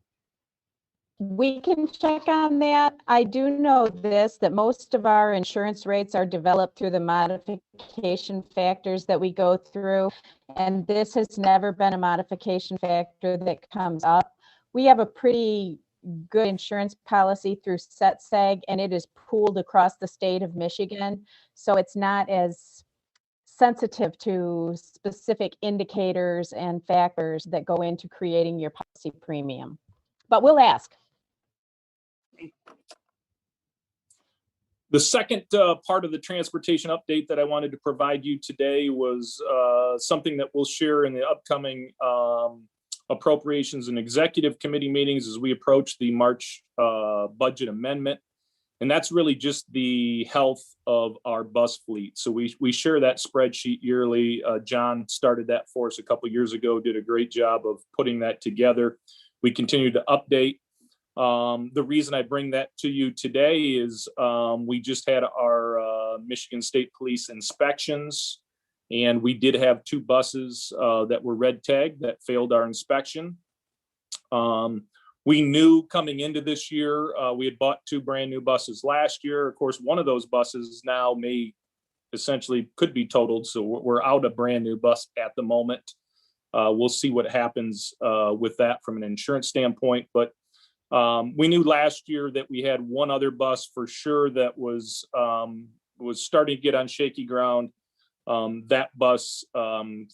We can check on that. I do know this, that most of our insurance rates are developed through the modification factors that we go through. And this has never been a modification factor that comes up. We have a pretty good insurance policy through SETSEG, and it is pooled across the state of Michigan. So it's not as sensitive to specific indicators and factors that go into creating your policy premium. But we'll ask. The second part of the transportation update that I wanted to provide you today was something that we'll share in the upcoming appropriations and executive committee meetings as we approach the March budget amendment. And that's really just the health of our bus fleet. So we share that spreadsheet yearly. John started that for us a couple of years ago, did a great job of putting that together. We continue to update. The reason I bring that to you today is we just had our Michigan State Police inspections, and we did have 2 buses that were red tagged that failed our inspection. We knew coming into this year, we had bought 2 brand new buses last year. Of course, one of those buses now could be totaled. So we're out a brand new bus at the moment. We'll see what happens with that from an insurance standpoint. But we knew last year that we had one other bus for sure that was starting to get on shaky ground. That bus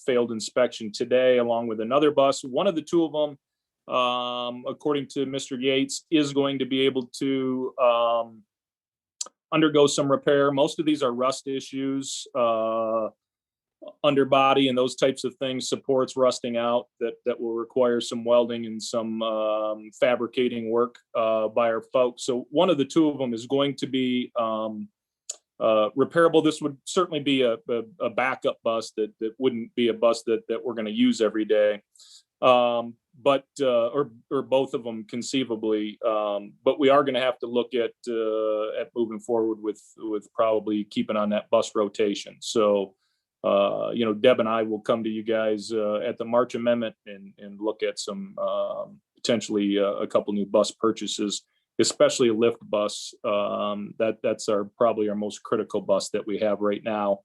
failed inspection today, along with another bus. One of the 2 of them, according to Mr. Yates, is going to be able to undergo some repair. Most of these are rust issues, underbody and those types of things, supports rusting out that will require some welding and some fabricating work by our folks. So one of the 2 of them is going to be repairable. This would certainly be a backup bus that wouldn't be a bus that we're going to use every day. But both of them conceivably. But we are going to have to look at moving forward with probably keeping on that bus rotation. So, Deb and I will come to you guys at the March amendment and look at some potentially a couple new bus purchases, especially a lift bus. That's probably our most critical bus that we have right now.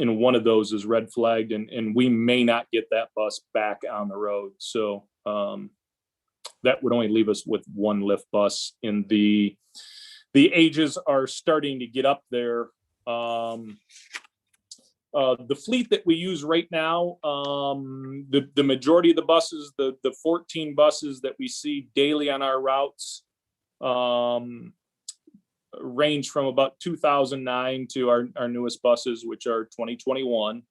And one of those is red flagged, and we may not get that bus back on the road. So that would only leave us with 1 lift bus. And the ages are starting to get up there. The fleet that we use right now, the majority of the buses, the 14 buses that we see daily on our routes, range from about 2009 to our newest buses, which are 2021.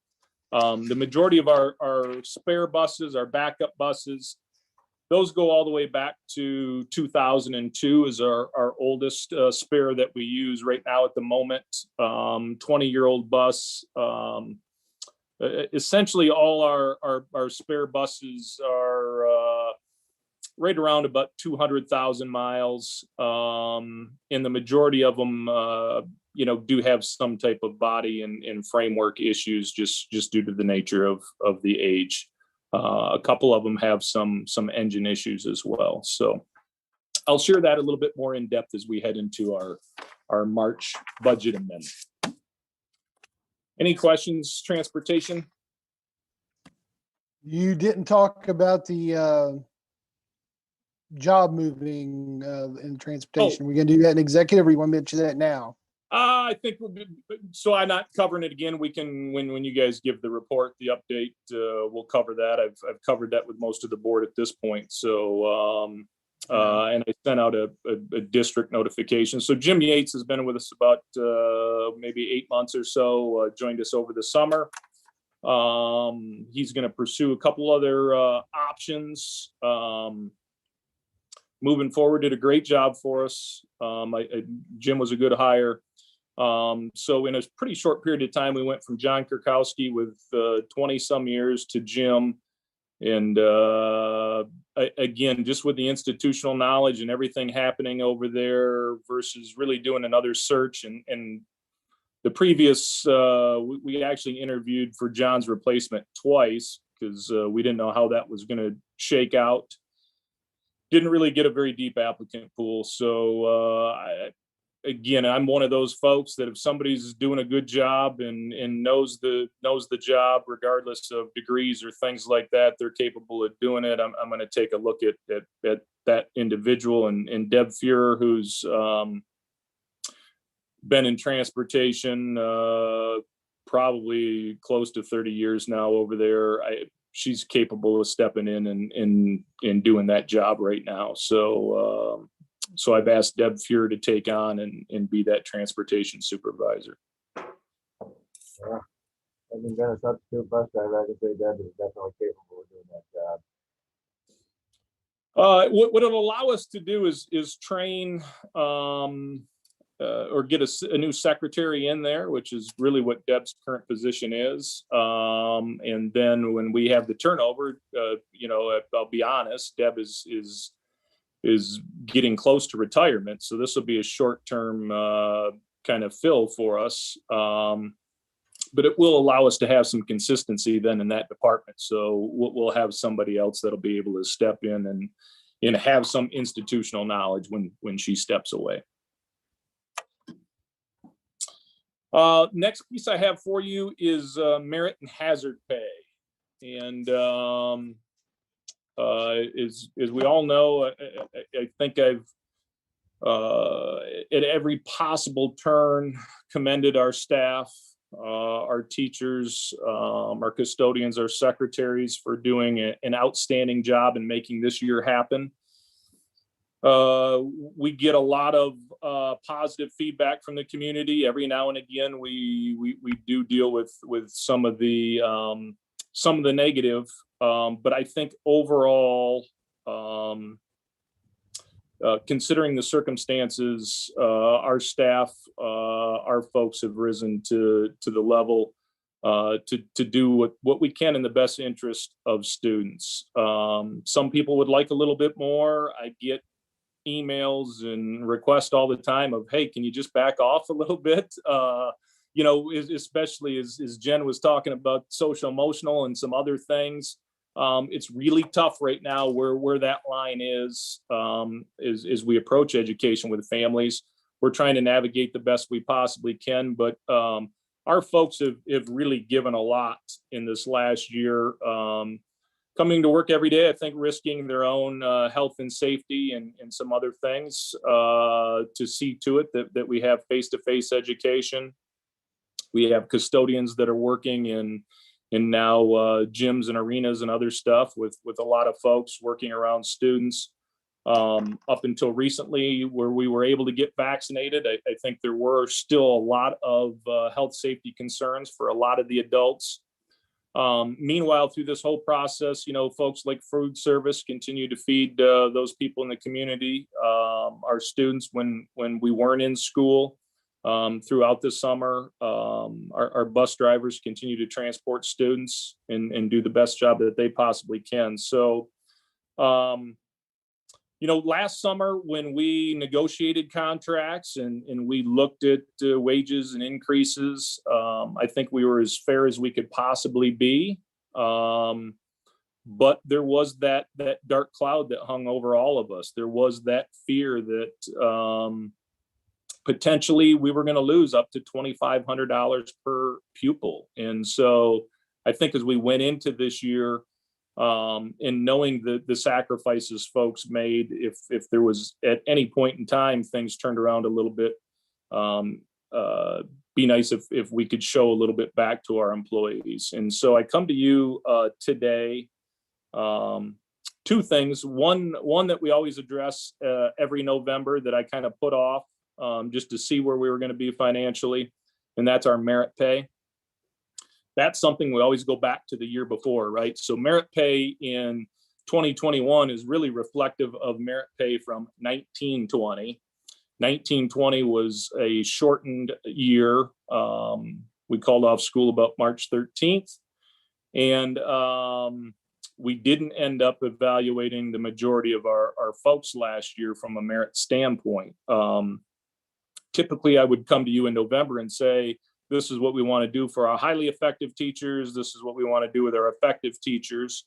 The majority of our spare buses, our backup buses, those go all the way back to 2002 is our oldest spare that we use right now at the moment. 20-year-old bus. Essentially all our spare buses are right around about 200,000 miles. And the majority of them, do have some type of body and framework issues just due to the nature of the age. A couple of them have some engine issues as well. So I'll share that a little bit more in depth as we head into our March budget amendment. Any questions, transportation? You didn't talk about the job moving in transportation. We're going to do that in executive, or you want to mention that now? I think so. I'm not covering it again. We can, when you guys give the report, the update, we'll cover that. I've covered that with most of the board at this point. So, and I sent out a district notification. So Jim Yates has been with us about maybe 8 months or so. Joined us over the summer. He's going to pursue a couple other options. Moving forward, did a great job for us. Jim was a good hire. So in a pretty short period of time, we went from John Kirkowski with 20 some years to Jim. And again, just with the institutional knowledge and everything happening over there versus really doing another search. And the previous, we actually interviewed for John's replacement twice because we didn't know how that was going to shake out. Didn't really get a very deep applicant pool. So again, I'm one of those folks that if somebody's doing a good job and knows the job, regardless of degrees or things like that, they're capable of doing it. I'm going to take a look at that individual. And Deb Fuhrer, who's been in transportation probably close to 30 years now over there. She's capable of stepping in and doing that job right now. So So I've asked Deb Fuhr to take on and be that transportation supervisor. Yeah. Having been a substitute bus driver, I can say Deb is definitely capable of doing that job. What it'll allow us to do is train or get a new secretary in there, which is really what Deb's current position is. And then when we have the turnover, I'll be honest, Deb is getting close to retirement. So this will be a short-term kind of fill for us. But it will allow us to have some consistency then in that department. So we'll have somebody else that'll be able to step in and have some institutional knowledge when she steps away. Next piece I have for you is merit and hazard pay. And as we all know, I think I've at every possible turn commended our staff, our teachers, our custodians, our secretaries for doing an outstanding job in making this year happen. We get a lot of positive feedback from the community. Every now and again, we do deal with some of the negative, but I think overall, considering the circumstances, our staff, our folks have risen to the level to do what we can in the best interest of students. Some people would like a little bit more. I get emails and requests all the time of, hey, can you just back off a little bit? Especially as Jen was talking about social emotional and some other things. It's really tough right now where that line is as we approach education with families. We're trying to navigate the best we possibly can, but our folks have really given a lot in this last year, coming to work every day, I think risking their own health and safety and some other things to see to it that we have face-to-face education. We have custodians that are working in now gyms and arenas and other stuff with a lot of folks working around students. Up until recently, where we were able to get vaccinated, I think there were still a lot of health safety concerns for a lot of the adults. Meanwhile, through this whole process, folks like food service continue to feed those people in the community. Our students, when we weren't in school throughout the summer, our bus drivers continue to transport students and do the best job that they possibly can. So, last summer when we negotiated contracts and we looked at wages and increases, I think we were as fair as we could possibly be. But there was that dark cloud that hung over all of us. There was that fear that potentially we were going to lose up to $2,500 per pupil. And so I think as we went into this year, and knowing the sacrifices folks made, if there was at any point in time things turned around a little bit, be nice if we could show a little bit back to our employees. And so I come to you today, two things. One that we always address every November that I kind of put off just to see where we were going to be financially, and that's our merit pay. That's something we always go back to the year before, right? So merit pay in 2021 is really reflective of merit pay from 1920. 1920 was a shortened year. We called off school about March 13th. And we didn't end up evaluating the majority of our folks last year from a merit standpoint. Typically, I would come to you in November and say, this is what we want to do for our highly effective teachers. This is what we want to do with our effective teachers.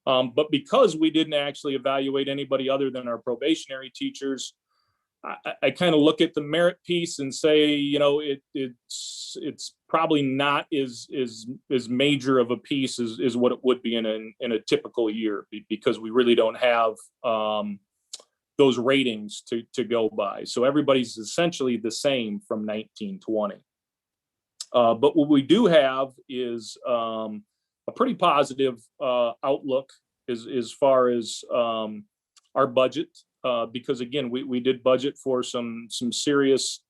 But because we didn't actually evaluate anybody other than our probationary teachers, I kind of look at the merit piece and say, it's probably not as major of a piece as what it would be in a typical year, because we really don't have those ratings to go by. So everybody's essentially the same from 1920. But what we do have is a pretty positive outlook as far as our budget. because again, we did budget for some serious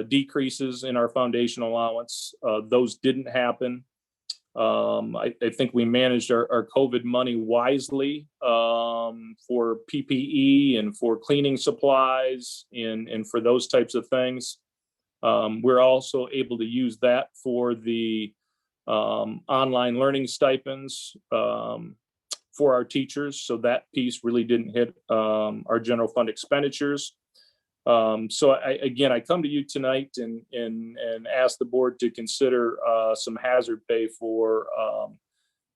decreases in our foundation allowance. Those didn't happen. I think we managed our COVID money wisely for PPE and for cleaning supplies and for those types of things. We're also able to use that for the online learning stipends for our teachers. So that piece really didn't hit our general fund expenditures. So I come to you tonight and ask the board to consider some hazard pay for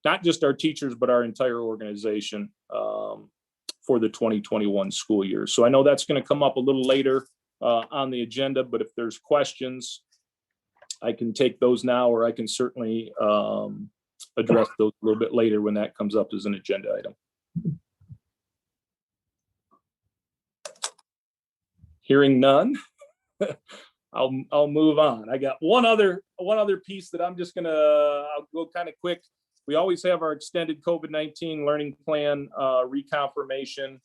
not just our teachers, but our entire organization for the 2021 school year. So I know that's going to come up a little later on the agenda, but if there's questions, I can take those now, or I can certainly address those a little bit later when that comes up as an agenda item. Hearing none, I'll move on. I got one other piece that I'm just I'll go kind of quick. We always have our extended COVID-19 learning plan reconfirmation,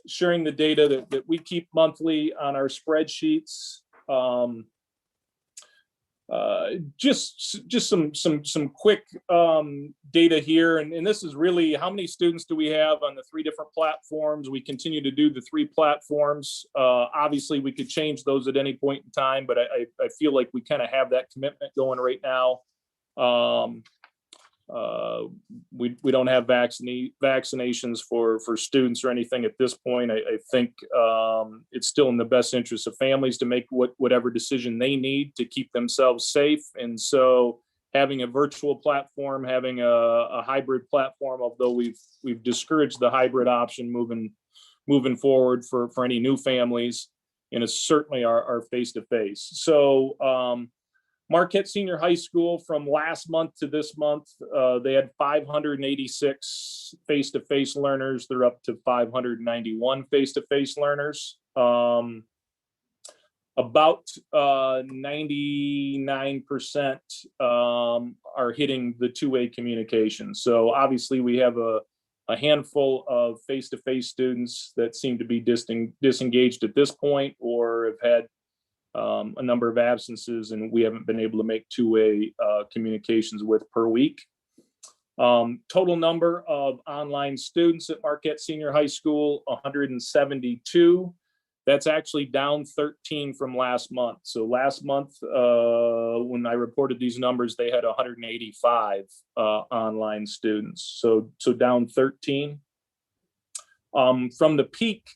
sharing the data that we keep monthly on our spreadsheets. Just some quick data here, and this is really how many students do we have on the 3 different platforms. We continue to do the 3 platforms. Obviously, we could change those at any point in time, but I feel like we kind of have that commitment going right now. We don't have vaccinations for students or anything at this point. I think it's still in the best interest of families to make whatever decision they need to keep themselves safe. And so having a virtual platform, having a hybrid platform, although we've discouraged the hybrid option moving forward for any new families, and it's certainly our face-to-face. So Marquette Senior High School, from last month to this month, they had 586 face-to-face learners. They're up to 591 face-to-face learners. About 99% are hitting the 2-way communication. So obviously we have a handful of face-to-face students that seem to be disengaged at this point, or have had a number of absences, and we haven't been able to make 2-way communications with per week. Total number of online students at Marquette Senior High School, 172. That's actually down 13 from last month. So last month, when I reported these numbers, they had 185 online students. So down 13. From the peak,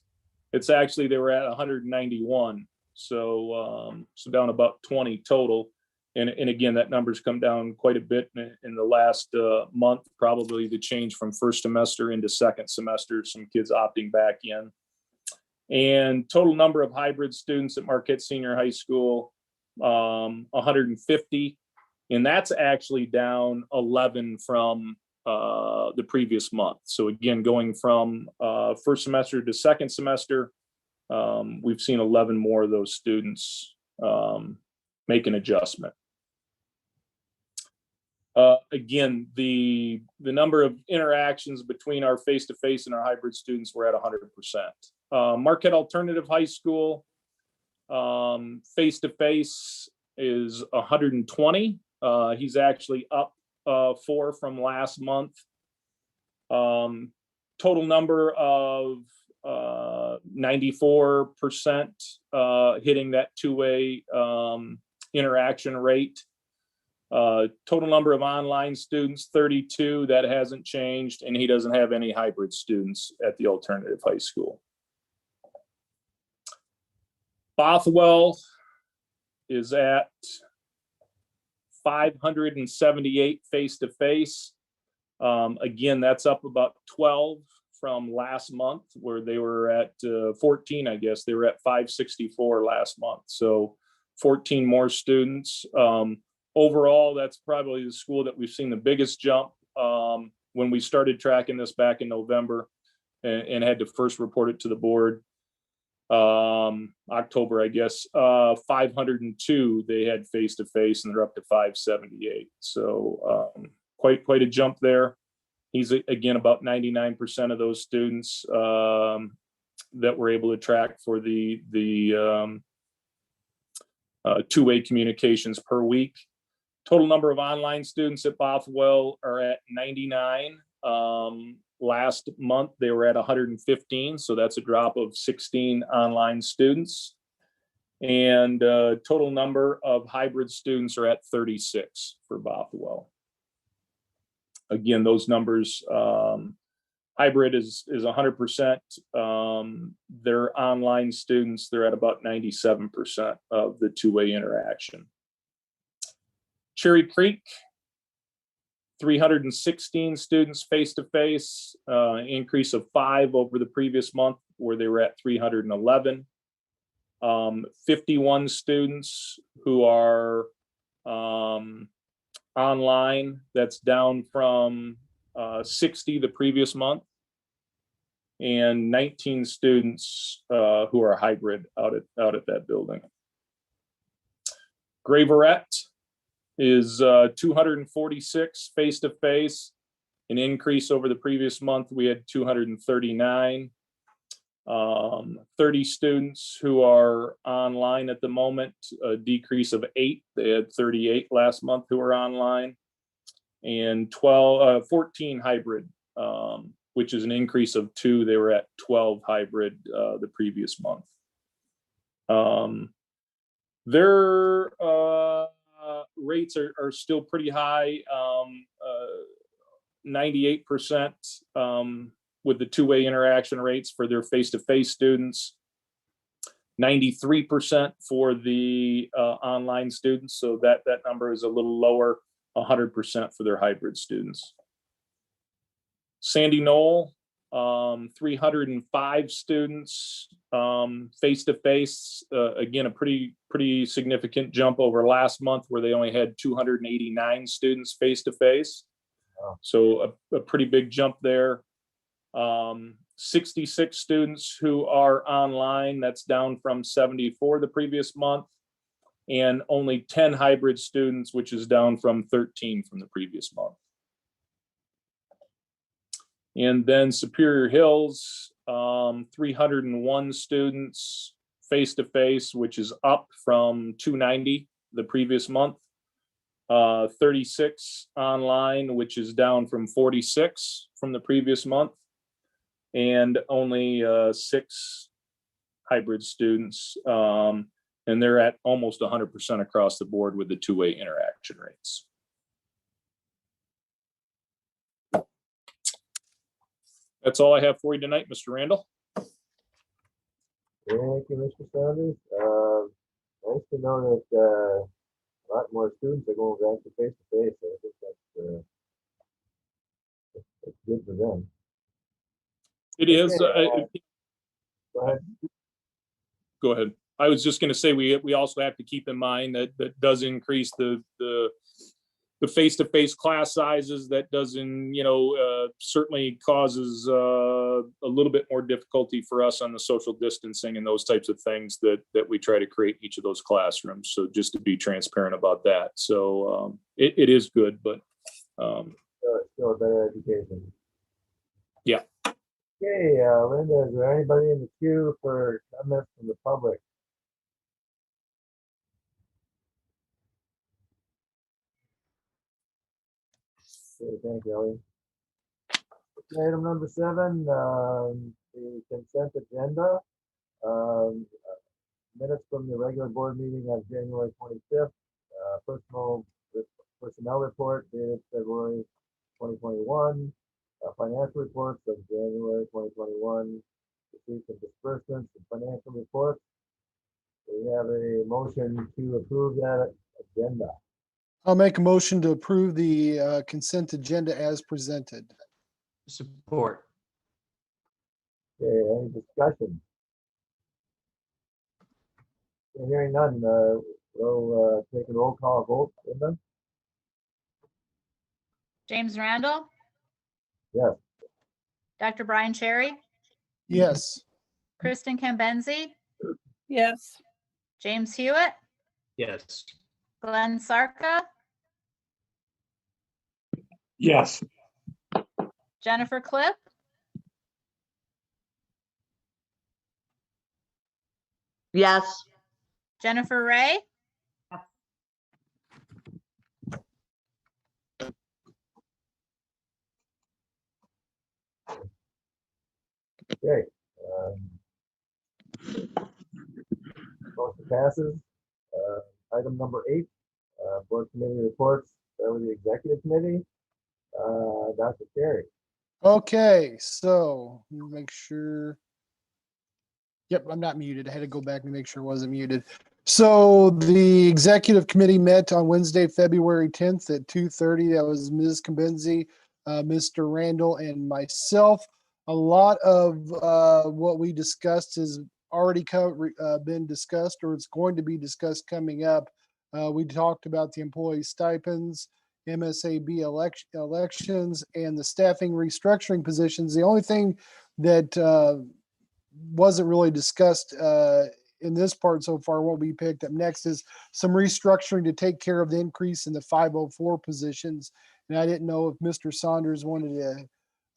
it's actually, they were at 191. So down about 20 total. And again, that number's come down quite a bit in the last month, probably the change from first semester into second semester, some kids opting back in. And total number of hybrid students at Marquette Senior High School, 150. And that's actually down 11 from the previous month. So again, going from first semester to second semester, we've seen 11 more of those students make an adjustment. Again, the number of interactions between our face-to-face and our hybrid students were at 100%. Marquette Alternative High School, face-to-face is 120. He's actually up 4 from last month. Total number of 94% hitting that 2-way interaction rate. Total number of online students, 32. That hasn't changed, and he doesn't have any hybrid students at the alternative high school. Bothwell is at 578 face-to-face. Again, that's up about 12 from last month, where they were at 14, I guess. They were at 564 last month. So 14 more students. Overall, that's probably the school that we've seen the biggest jump. When we started tracking this back in November and had to first report it to the board, October, I guess, 502 they had face-to-face, and they're up to 578. So quite a jump there. He's again about 99% of those students that we're able to track for the two-way communications per week. Total number of online students at Bothwell are at 99. Last month, they were at 115, so that's a drop of 16 online students. And total number of hybrid students are at 36 for Bothwell. Again, those numbers, hybrid is 100%. Their online students, they're at about 97% of the two-way interaction. Cherry Creek, 316 students face-to-face, increase of 5 over the previous month where they were at 311. 51 students who are online, that's down from 60 the previous month, and 19 students who are hybrid out at that building. Graverette is 246 face-to-face, an increase over the previous month. We had 239. 30 students who are online at the moment, a decrease of 8. They had 38 last month who were online, and 14 hybrid, which is an increase of 2. They were at 12 hybrid the previous month. Their rates are still pretty high, 98% with the two-way interaction rates for their face-to-face students, 93% for the online students. So that number is a little lower, 100% for their hybrid students. Sandy Knoll, 305 students face-to-face. Again, a pretty significant jump over last month where they only had 289 students face-to-face. Wow. So a pretty big jump there. 66 students who are online, that's down from 74 the previous month, and only 10 hybrid students, which is down from 13 from the previous month. And then Superior Hills, 301 students face-to-face, which is up from 290 the previous month. 36 online, which is down from 46 from the previous month. And only 6 hybrid students. And they're at almost 100% across the board with the two-way interaction rates. That's all I have for you tonight, Mr. Randall. Thank you, Mr. Saunders. Nice to know that a lot more students are going back to face-to-face. I think that's good for them. It is. Okay, go ahead. Go ahead. I was just going to say we also have to keep in mind that does increase the face-to-face class sizes. That doesn't, certainly causes a little bit more difficulty for us on the social distancing and those types of things that we try to create each of those classrooms. So just to be transparent about that. So it is good, but still a better education. Yeah. Okay, Linda, is there anybody in the queue for comments from the public? Okay, thank you, Ellie. Item number 7, the consent agenda. Minutes from the regular board meeting of January 25th. Personnel report dated February 2021. Financial reports of January 2021. Receipts and disbursements and financial reports. We have a motion to approve that agenda. I'll make a motion to approve the consent agenda as presented. Support. Okay, any discussion? Hearing none, we'll take a roll call vote. Linda? James Randall, Yes. Dr. Brian Cherry, Yes. Kristen Cambenzi, Yes. James Hewitt, Yes. Glenn Sarka, Yes. Jennifer Clip, Yes. Jennifer Ray, Okay. Motion passes. Item number 8, board committee reports, with the executive committee. Dr. Carey. Okay, so let me make sure. Yep, I'm not muted. I had to go back and make sure I wasn't muted. So the executive committee met on Wednesday, February 10th at 2:30. That was Ms. Kambenzi, Mr. Randall, and myself. A lot of what we discussed has already been discussed, or it's going to be discussed coming up. We talked about the employee stipends, MSAB elections, and the staffing restructuring positions. The only thing that wasn't really discussed in this part so far, what we picked up next is some restructuring to take care of the increase in the 504 positions. And I didn't know if Mr. Saunders wanted to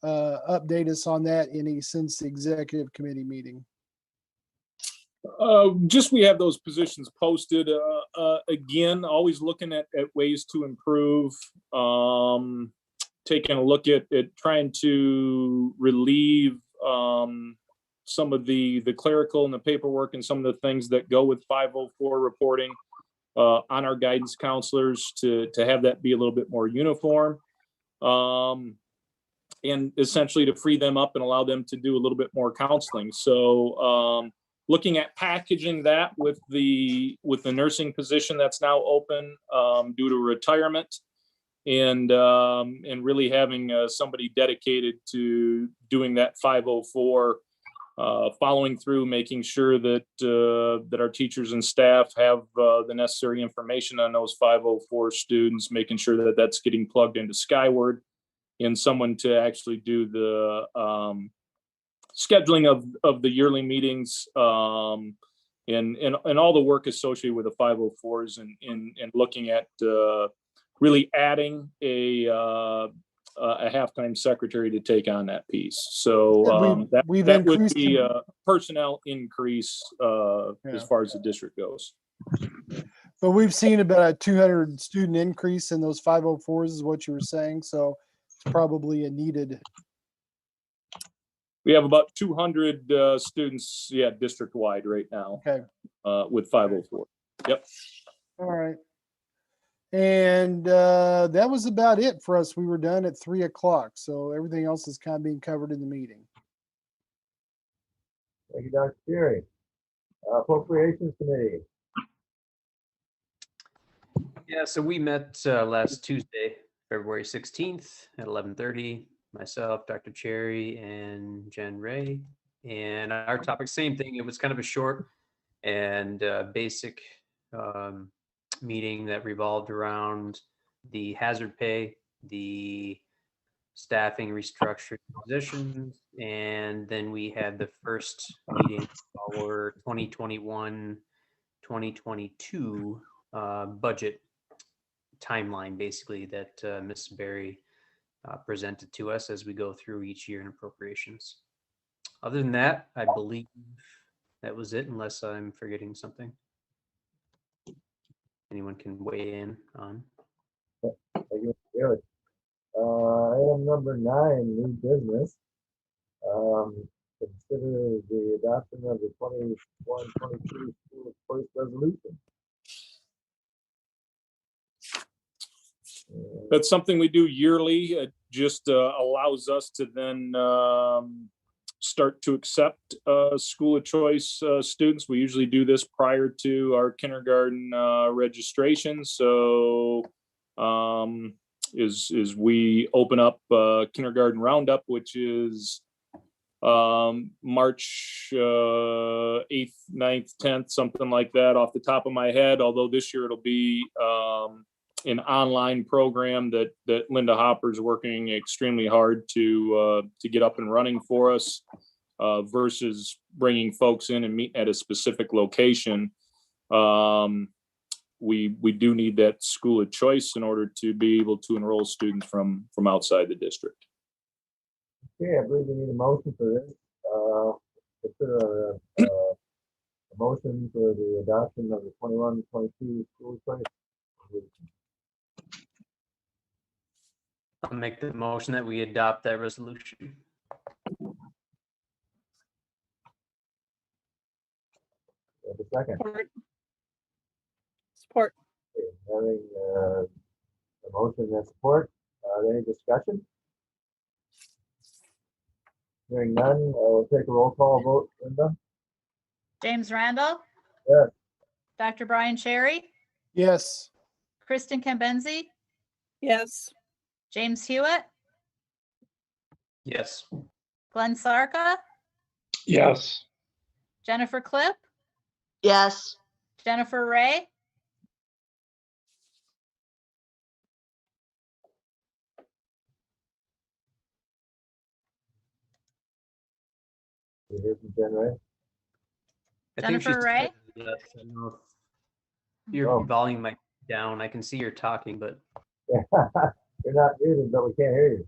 update us on that since the executive committee meeting. Just we have those positions posted. Again, always looking at ways to improve. Taking a look at trying to relieve some of the clerical and the paperwork and some of the things that go with 504 reporting on our guidance counselors to have that be a little bit more uniform. And essentially to free them up and allow them to do a little bit more counseling. So looking at packaging that with the nursing position that's now open due to retirement, and really having somebody dedicated to doing that 504, following through, making sure that that our teachers and staff have the necessary information on those 504 students, making sure that that's getting plugged into Skyward, and someone to actually do the scheduling of the yearly meetings, and all the work associated with the 504s, and looking at really adding a halftime secretary to take on that piece. So that would be a personnel increase as far as the district goes. But we've seen about a 200 student increase in those 504s is what you were saying. So it's probably a needed. We have about 200 students, district wide right now. Okay. With 504. Yep. All right. And that was about it for us. We were done at 3 o'clock. So everything else is kind of being covered in the meeting. Thank you, Dr. Carey. Appropriations Committee. Yeah, so we met last Tuesday, February 16th at 11:30. Myself, Dr. Cherry, and Jen Ray. And our topic, same thing. It was kind of a short and basic meeting that revolved around the hazard pay, the staffing restructuring positions, and then we had the first meeting for 2021-2022 budget timeline, basically, that Ms. Berry presented to us as we go through each year in appropriations. Other than that, I believe that was it, unless I'm forgetting something. Anyone can weigh in on. Thank you, Mr. Garrett. Item number 9, new business. Consider the adoption of the 21-22 school choice resolution. That's something we do yearly. It just allows us to then start to accept school of choice students. We usually do this prior to our kindergarten registration. So is we open up kindergarten roundup, which is March 8th, 9th, 10th, something like that off the top of my head. Although this year it'll be an online program that Linda Hopper is working extremely hard to get up and running for us, versus bringing folks in and meet at a specific location. We do need that school of choice in order to be able to enroll students from outside the district. Okay, I believe we need a motion for this. Consider a motion for the adoption of the 21-22 school choice. I'll make the motion that we adopt that resolution. Have a second. Support. Okay, having a motion and support, any discussion? Hearing none, we'll take a roll call vote. Linda? James Randall, Yes. Dr. Brian Cherry, Yes. Kristen Kembenzi, Yes. James Hewitt, Yes. Glenn Sarka, Yes. Jennifer Clip, Yes. Jennifer Ray, You hear from Jen Ray? I think she's Jennifer Ray? yes. I don't know if your Oh. volume might be down. I can see you're talking, but You're not muted, but we can't hear you.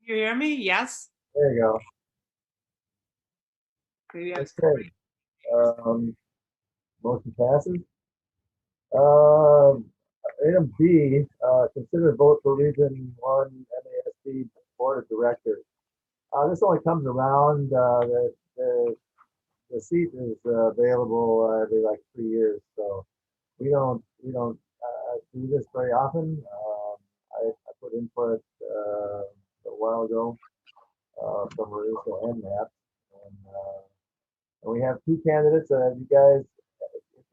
You hear me? Yes. There you go. Maybe I'm Okay. Motion passes. Item B, consider vote for Region 1 MASD Board of Directors. This only comes around, the seat is available every like 3 years, so we don't do this very often. I put input a while ago from Marisa and Matt, and we have two candidates. You guys,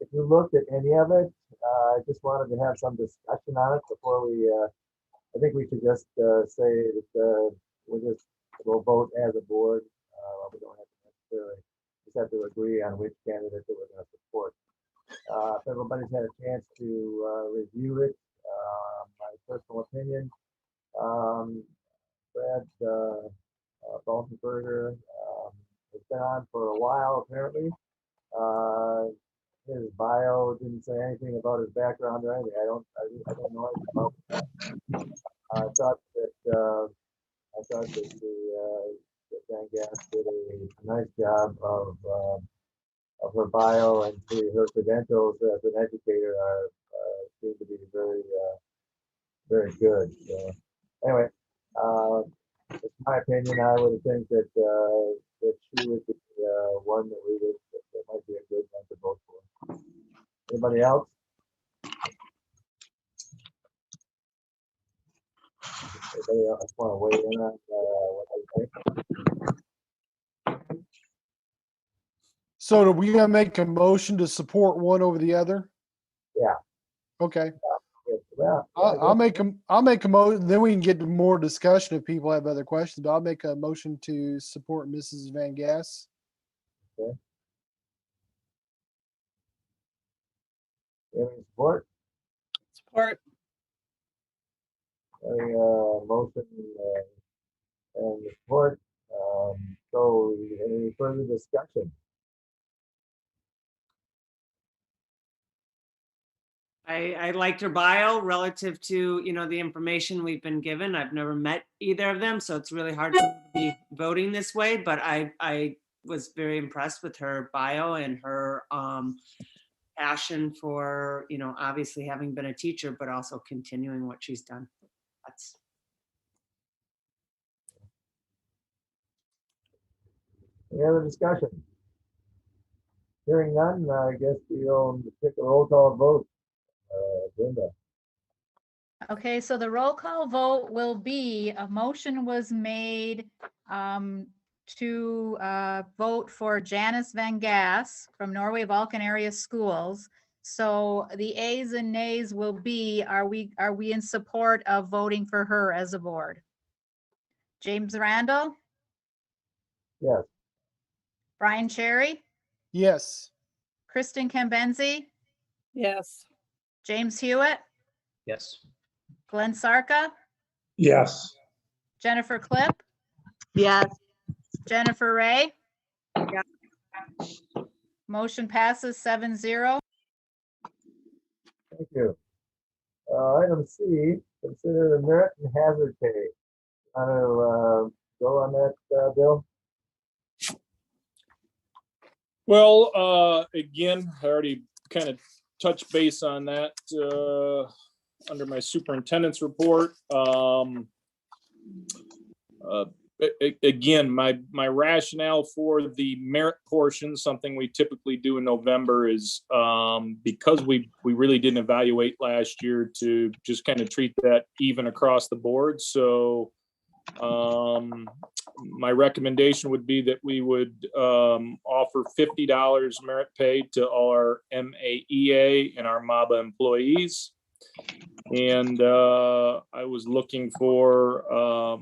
if you looked at any of it, I just wanted to have some discussion on it before we. I think we should just say that we'll vote as a board. We don't have to necessarily just have to agree on which candidate that we're going to support. If everybody's had a chance to review it, my personal opinion, Brad Baltenberger has been on for a while apparently. His bio didn't say anything about his background or anything. I don't know anything about that. I thought that that Van Gass did a nice job of her bio, and her credentials as an educator seem to be very good. So anyway, it's my opinion. I would think that she would be one that might be a good one to vote for. Anybody else? Anybody else want to weigh in on what they think? So are we gonna make a motion to support one over the other? Yeah. Okay. Yeah, I'll make a motion, then we can get to more discussion if people have other questions, but I'll make a motion to support Mrs. Van Gass. Okay. Any support? Support. Any motion and support? So any further discussion? I liked her bio relative to, the information we've been given. I've never met either of them, so it's really hard to be voting this way, but I was very impressed with her bio and her passion for, obviously having been a teacher, but also continuing what she's done. That's Any other discussion? Hearing none, I guess we'll take a roll call vote. Brenda? Okay, so the roll call vote will be, a motion was made to vote for Janice Van Gass from Norway Vulcan Area Schools. So the ayes and nays will be, are we in support of voting for her as a board? James Randall, Yes. Brian Cherry, Yes. Kristen Kembenzi, Yes. James Hewitt, yes. Glenn Sarka, Yes. Jennifer Clip, Yes. Jennifer Ray. Yeah. Motion passes 7-0. Thank you. Item C, consider the merit and hazard pay. go on that, Bill? Well, again, I already kind of touched base on that under my superintendent's report. Again, my rationale for the merit portion, something we typically do in November, is because we really didn't evaluate last year, to just kind of treat that even across the board. So my recommendation would be that we would offer $50 merit pay to all our MAEA and our MABA employees. And I was looking for a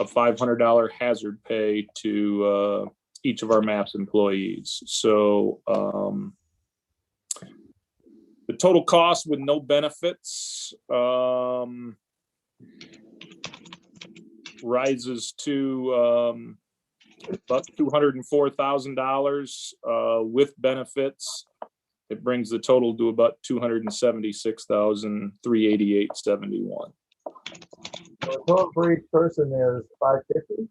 $500 hazard pay to each of our MAPS employees. So the total cost with no benefits rises to about $204,000 with benefits. It brings the total to about $276,388.71. So the total for each person is $550?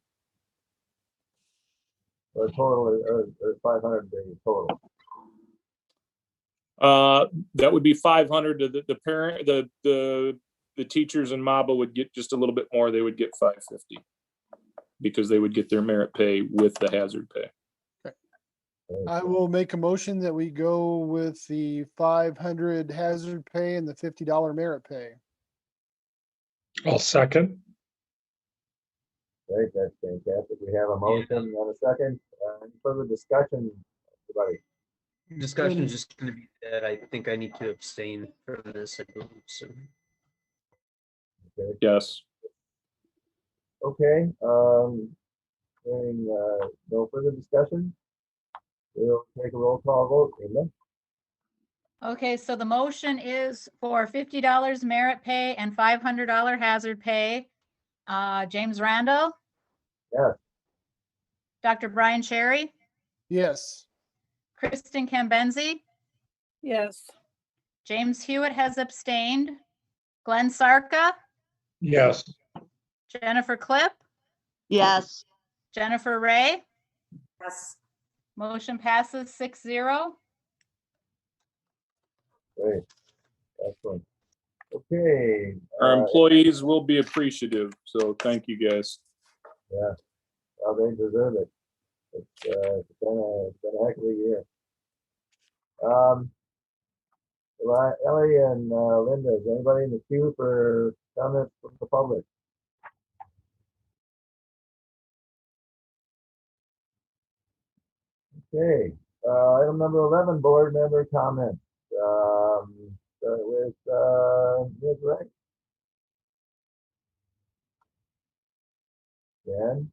Or total, or 500 total? That would be 500 to the parent, the teachers and MABA would get just a little bit more. They would get 550 because they would get their merit pay with the hazard pay. I will make a motion that we go with the 500 hazard pay and the $50 merit pay. I'll second. Great, that's fantastic. We have a motion and a second. Any further discussion, everybody? Discussion is just going to be that I think I need to abstain from this. I believe so. Okay. Yes. Okay, hearing no further discussion, we'll take a roll call vote. Linda? Okay, so the motion is for $50 merit pay and $500 hazard pay. James Randall, Yes. Dr. Brian Cherry, Yes. Kristen Cambenzi, Yes. James Hewitt has abstained, Glenn Sarka, Yes. Jennifer Clip, Yes. Jennifer Ray. Yes. Motion passes 6-0. Great. Excellent. Okay. Our employees will be appreciative. So thank you guys. Yeah. Well, they deserve it. It's been a heck of a year. Well, Ellie and Linda, is anybody in the queue for comments from the public? Okay, item number 11, board member comments. Start with Ms. Wright. Jen?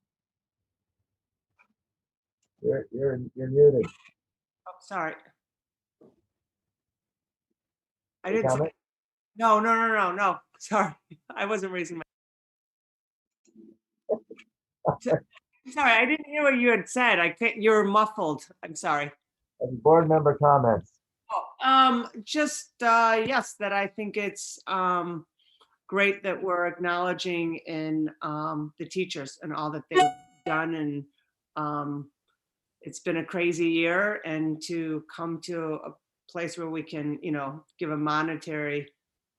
You're muted. Oh, sorry. I Any didn't. comment? No. Sorry, I wasn't raising my. Sorry, I didn't hear what you had said. You were muffled. I'm sorry. Board member comments. Just yes, that I think it's great that we're acknowledging in the teachers and all that they've done, and it's been a crazy year, and to come to a place where we can, give a monetary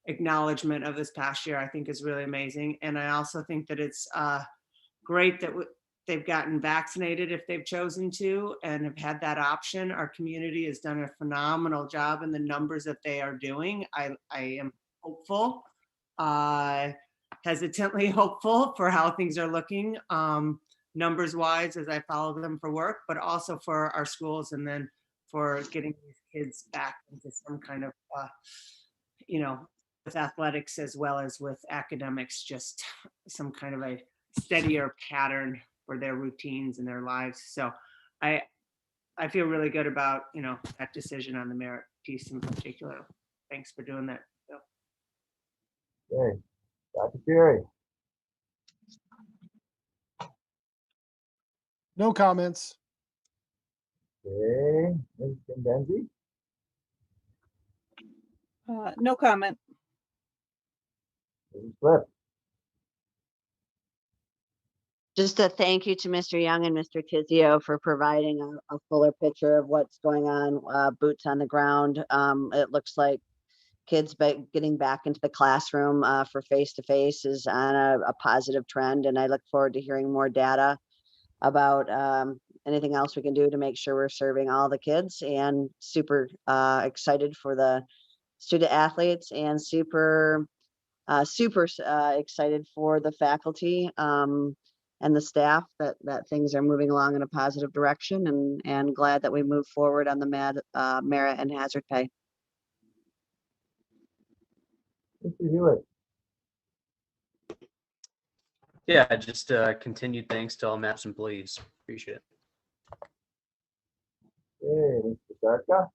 acknowledgement of this past year, I think is really amazing. And I also think that it's great that they've gotten vaccinated if they've chosen to and have had that option. Our community has done a phenomenal job in the numbers that they are doing. I am hopeful, hesitantly hopeful for how things are looking, numbers wise, as I follow them for work, but also for our schools, and then for getting these kids back into some kind of, with athletics as well as with academics, just some kind of a steadier pattern for their routines and their lives. So I feel really good about, that decision on the merit piece in particular. Thanks for doing that, Bill. Okay, Dr. Fury. No comments. Okay, Ms. Benzie. No comment. Mrs. Flip. Just a thank you to Mr. Young and Mr. Tizio for providing a fuller picture of what's going on, boots on the ground. It looks like kids getting back into the classroom for face-to-face is on a positive trend. And I look forward to hearing more data about anything else we can do to make sure we're serving all the kids, and super excited for the student athletes, and super excited for the faculty and the staff that things are moving along in a positive direction, and glad that we move forward on the merit and hazard pay. Mr. Hewitt. Yeah, just continued thanks to all MAPS employees. Appreciate it. Okay, Mr. Sarka.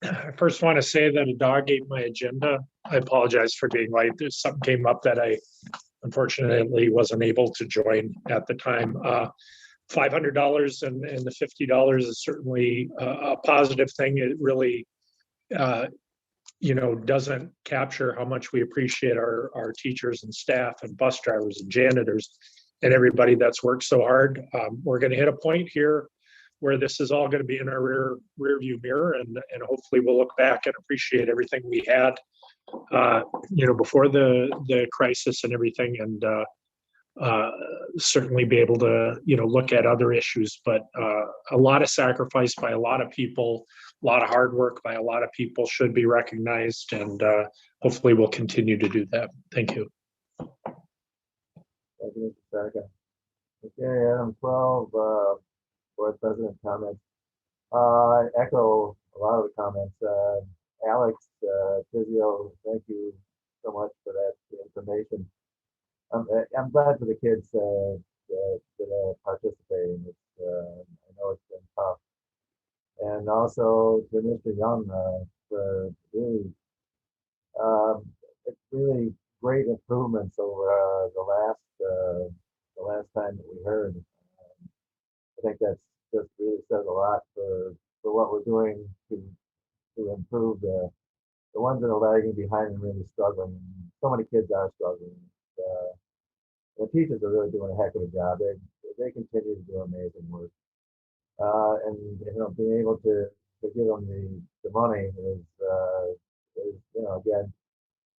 I first want to say that a dog ate my agenda. I apologize for being late. There's something came up that I unfortunately wasn't able to join at the time. $500 and the $50 is certainly a positive thing. It really, doesn't capture how much we appreciate our teachers and staff and bus drivers and janitors and everybody that's worked so hard. We're going to hit a point here where this is all going to be in our rear view mirror, and hopefully we'll look back and appreciate everything we had, before the crisis and everything, and certainly be able to, look at other issues. But a lot of sacrifice by a lot of people, a lot of hard work by a lot of people should be recognized, and hopefully we'll continue to do that. Thank you. Thank you, Mr. Sarka. Okay, item 12, Board President comments. I echo a lot of the comments. Alex, Tizio, thank you so much for that information. I'm glad for the kids that are participating. I know it's been tough. And also to Mr. Young for really, it's really great improvements over the last time that we heard. I think that's just really says a lot for what we're doing to improve the ones that are lagging behind and really struggling. So many kids are struggling. The teachers are really doing a heck of a job. They continue to do amazing work. And being able to give them the money is again,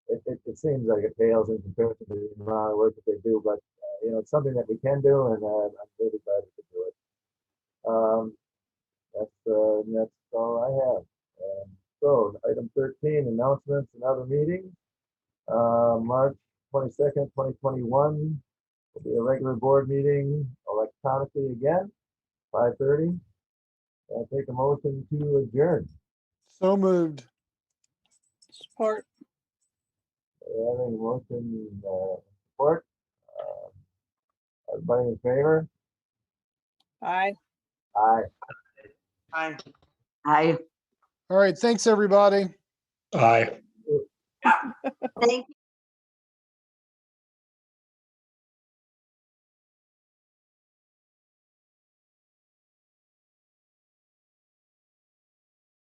it seems like it pales in comparison to the amount of work that they do, but it's something that we can do, and I'm really glad we could do it. That's all I have. So item 13, announcements and other meetings. March 22nd, 2021 will be a regular board meeting electronically again, 5:30. I'll take a motion to adjourn. So moved. Support. Having motion support. Everybody in favor? Aye. Aye. Aye. Aye. All right. Thanks, everybody. Aye. Thank you.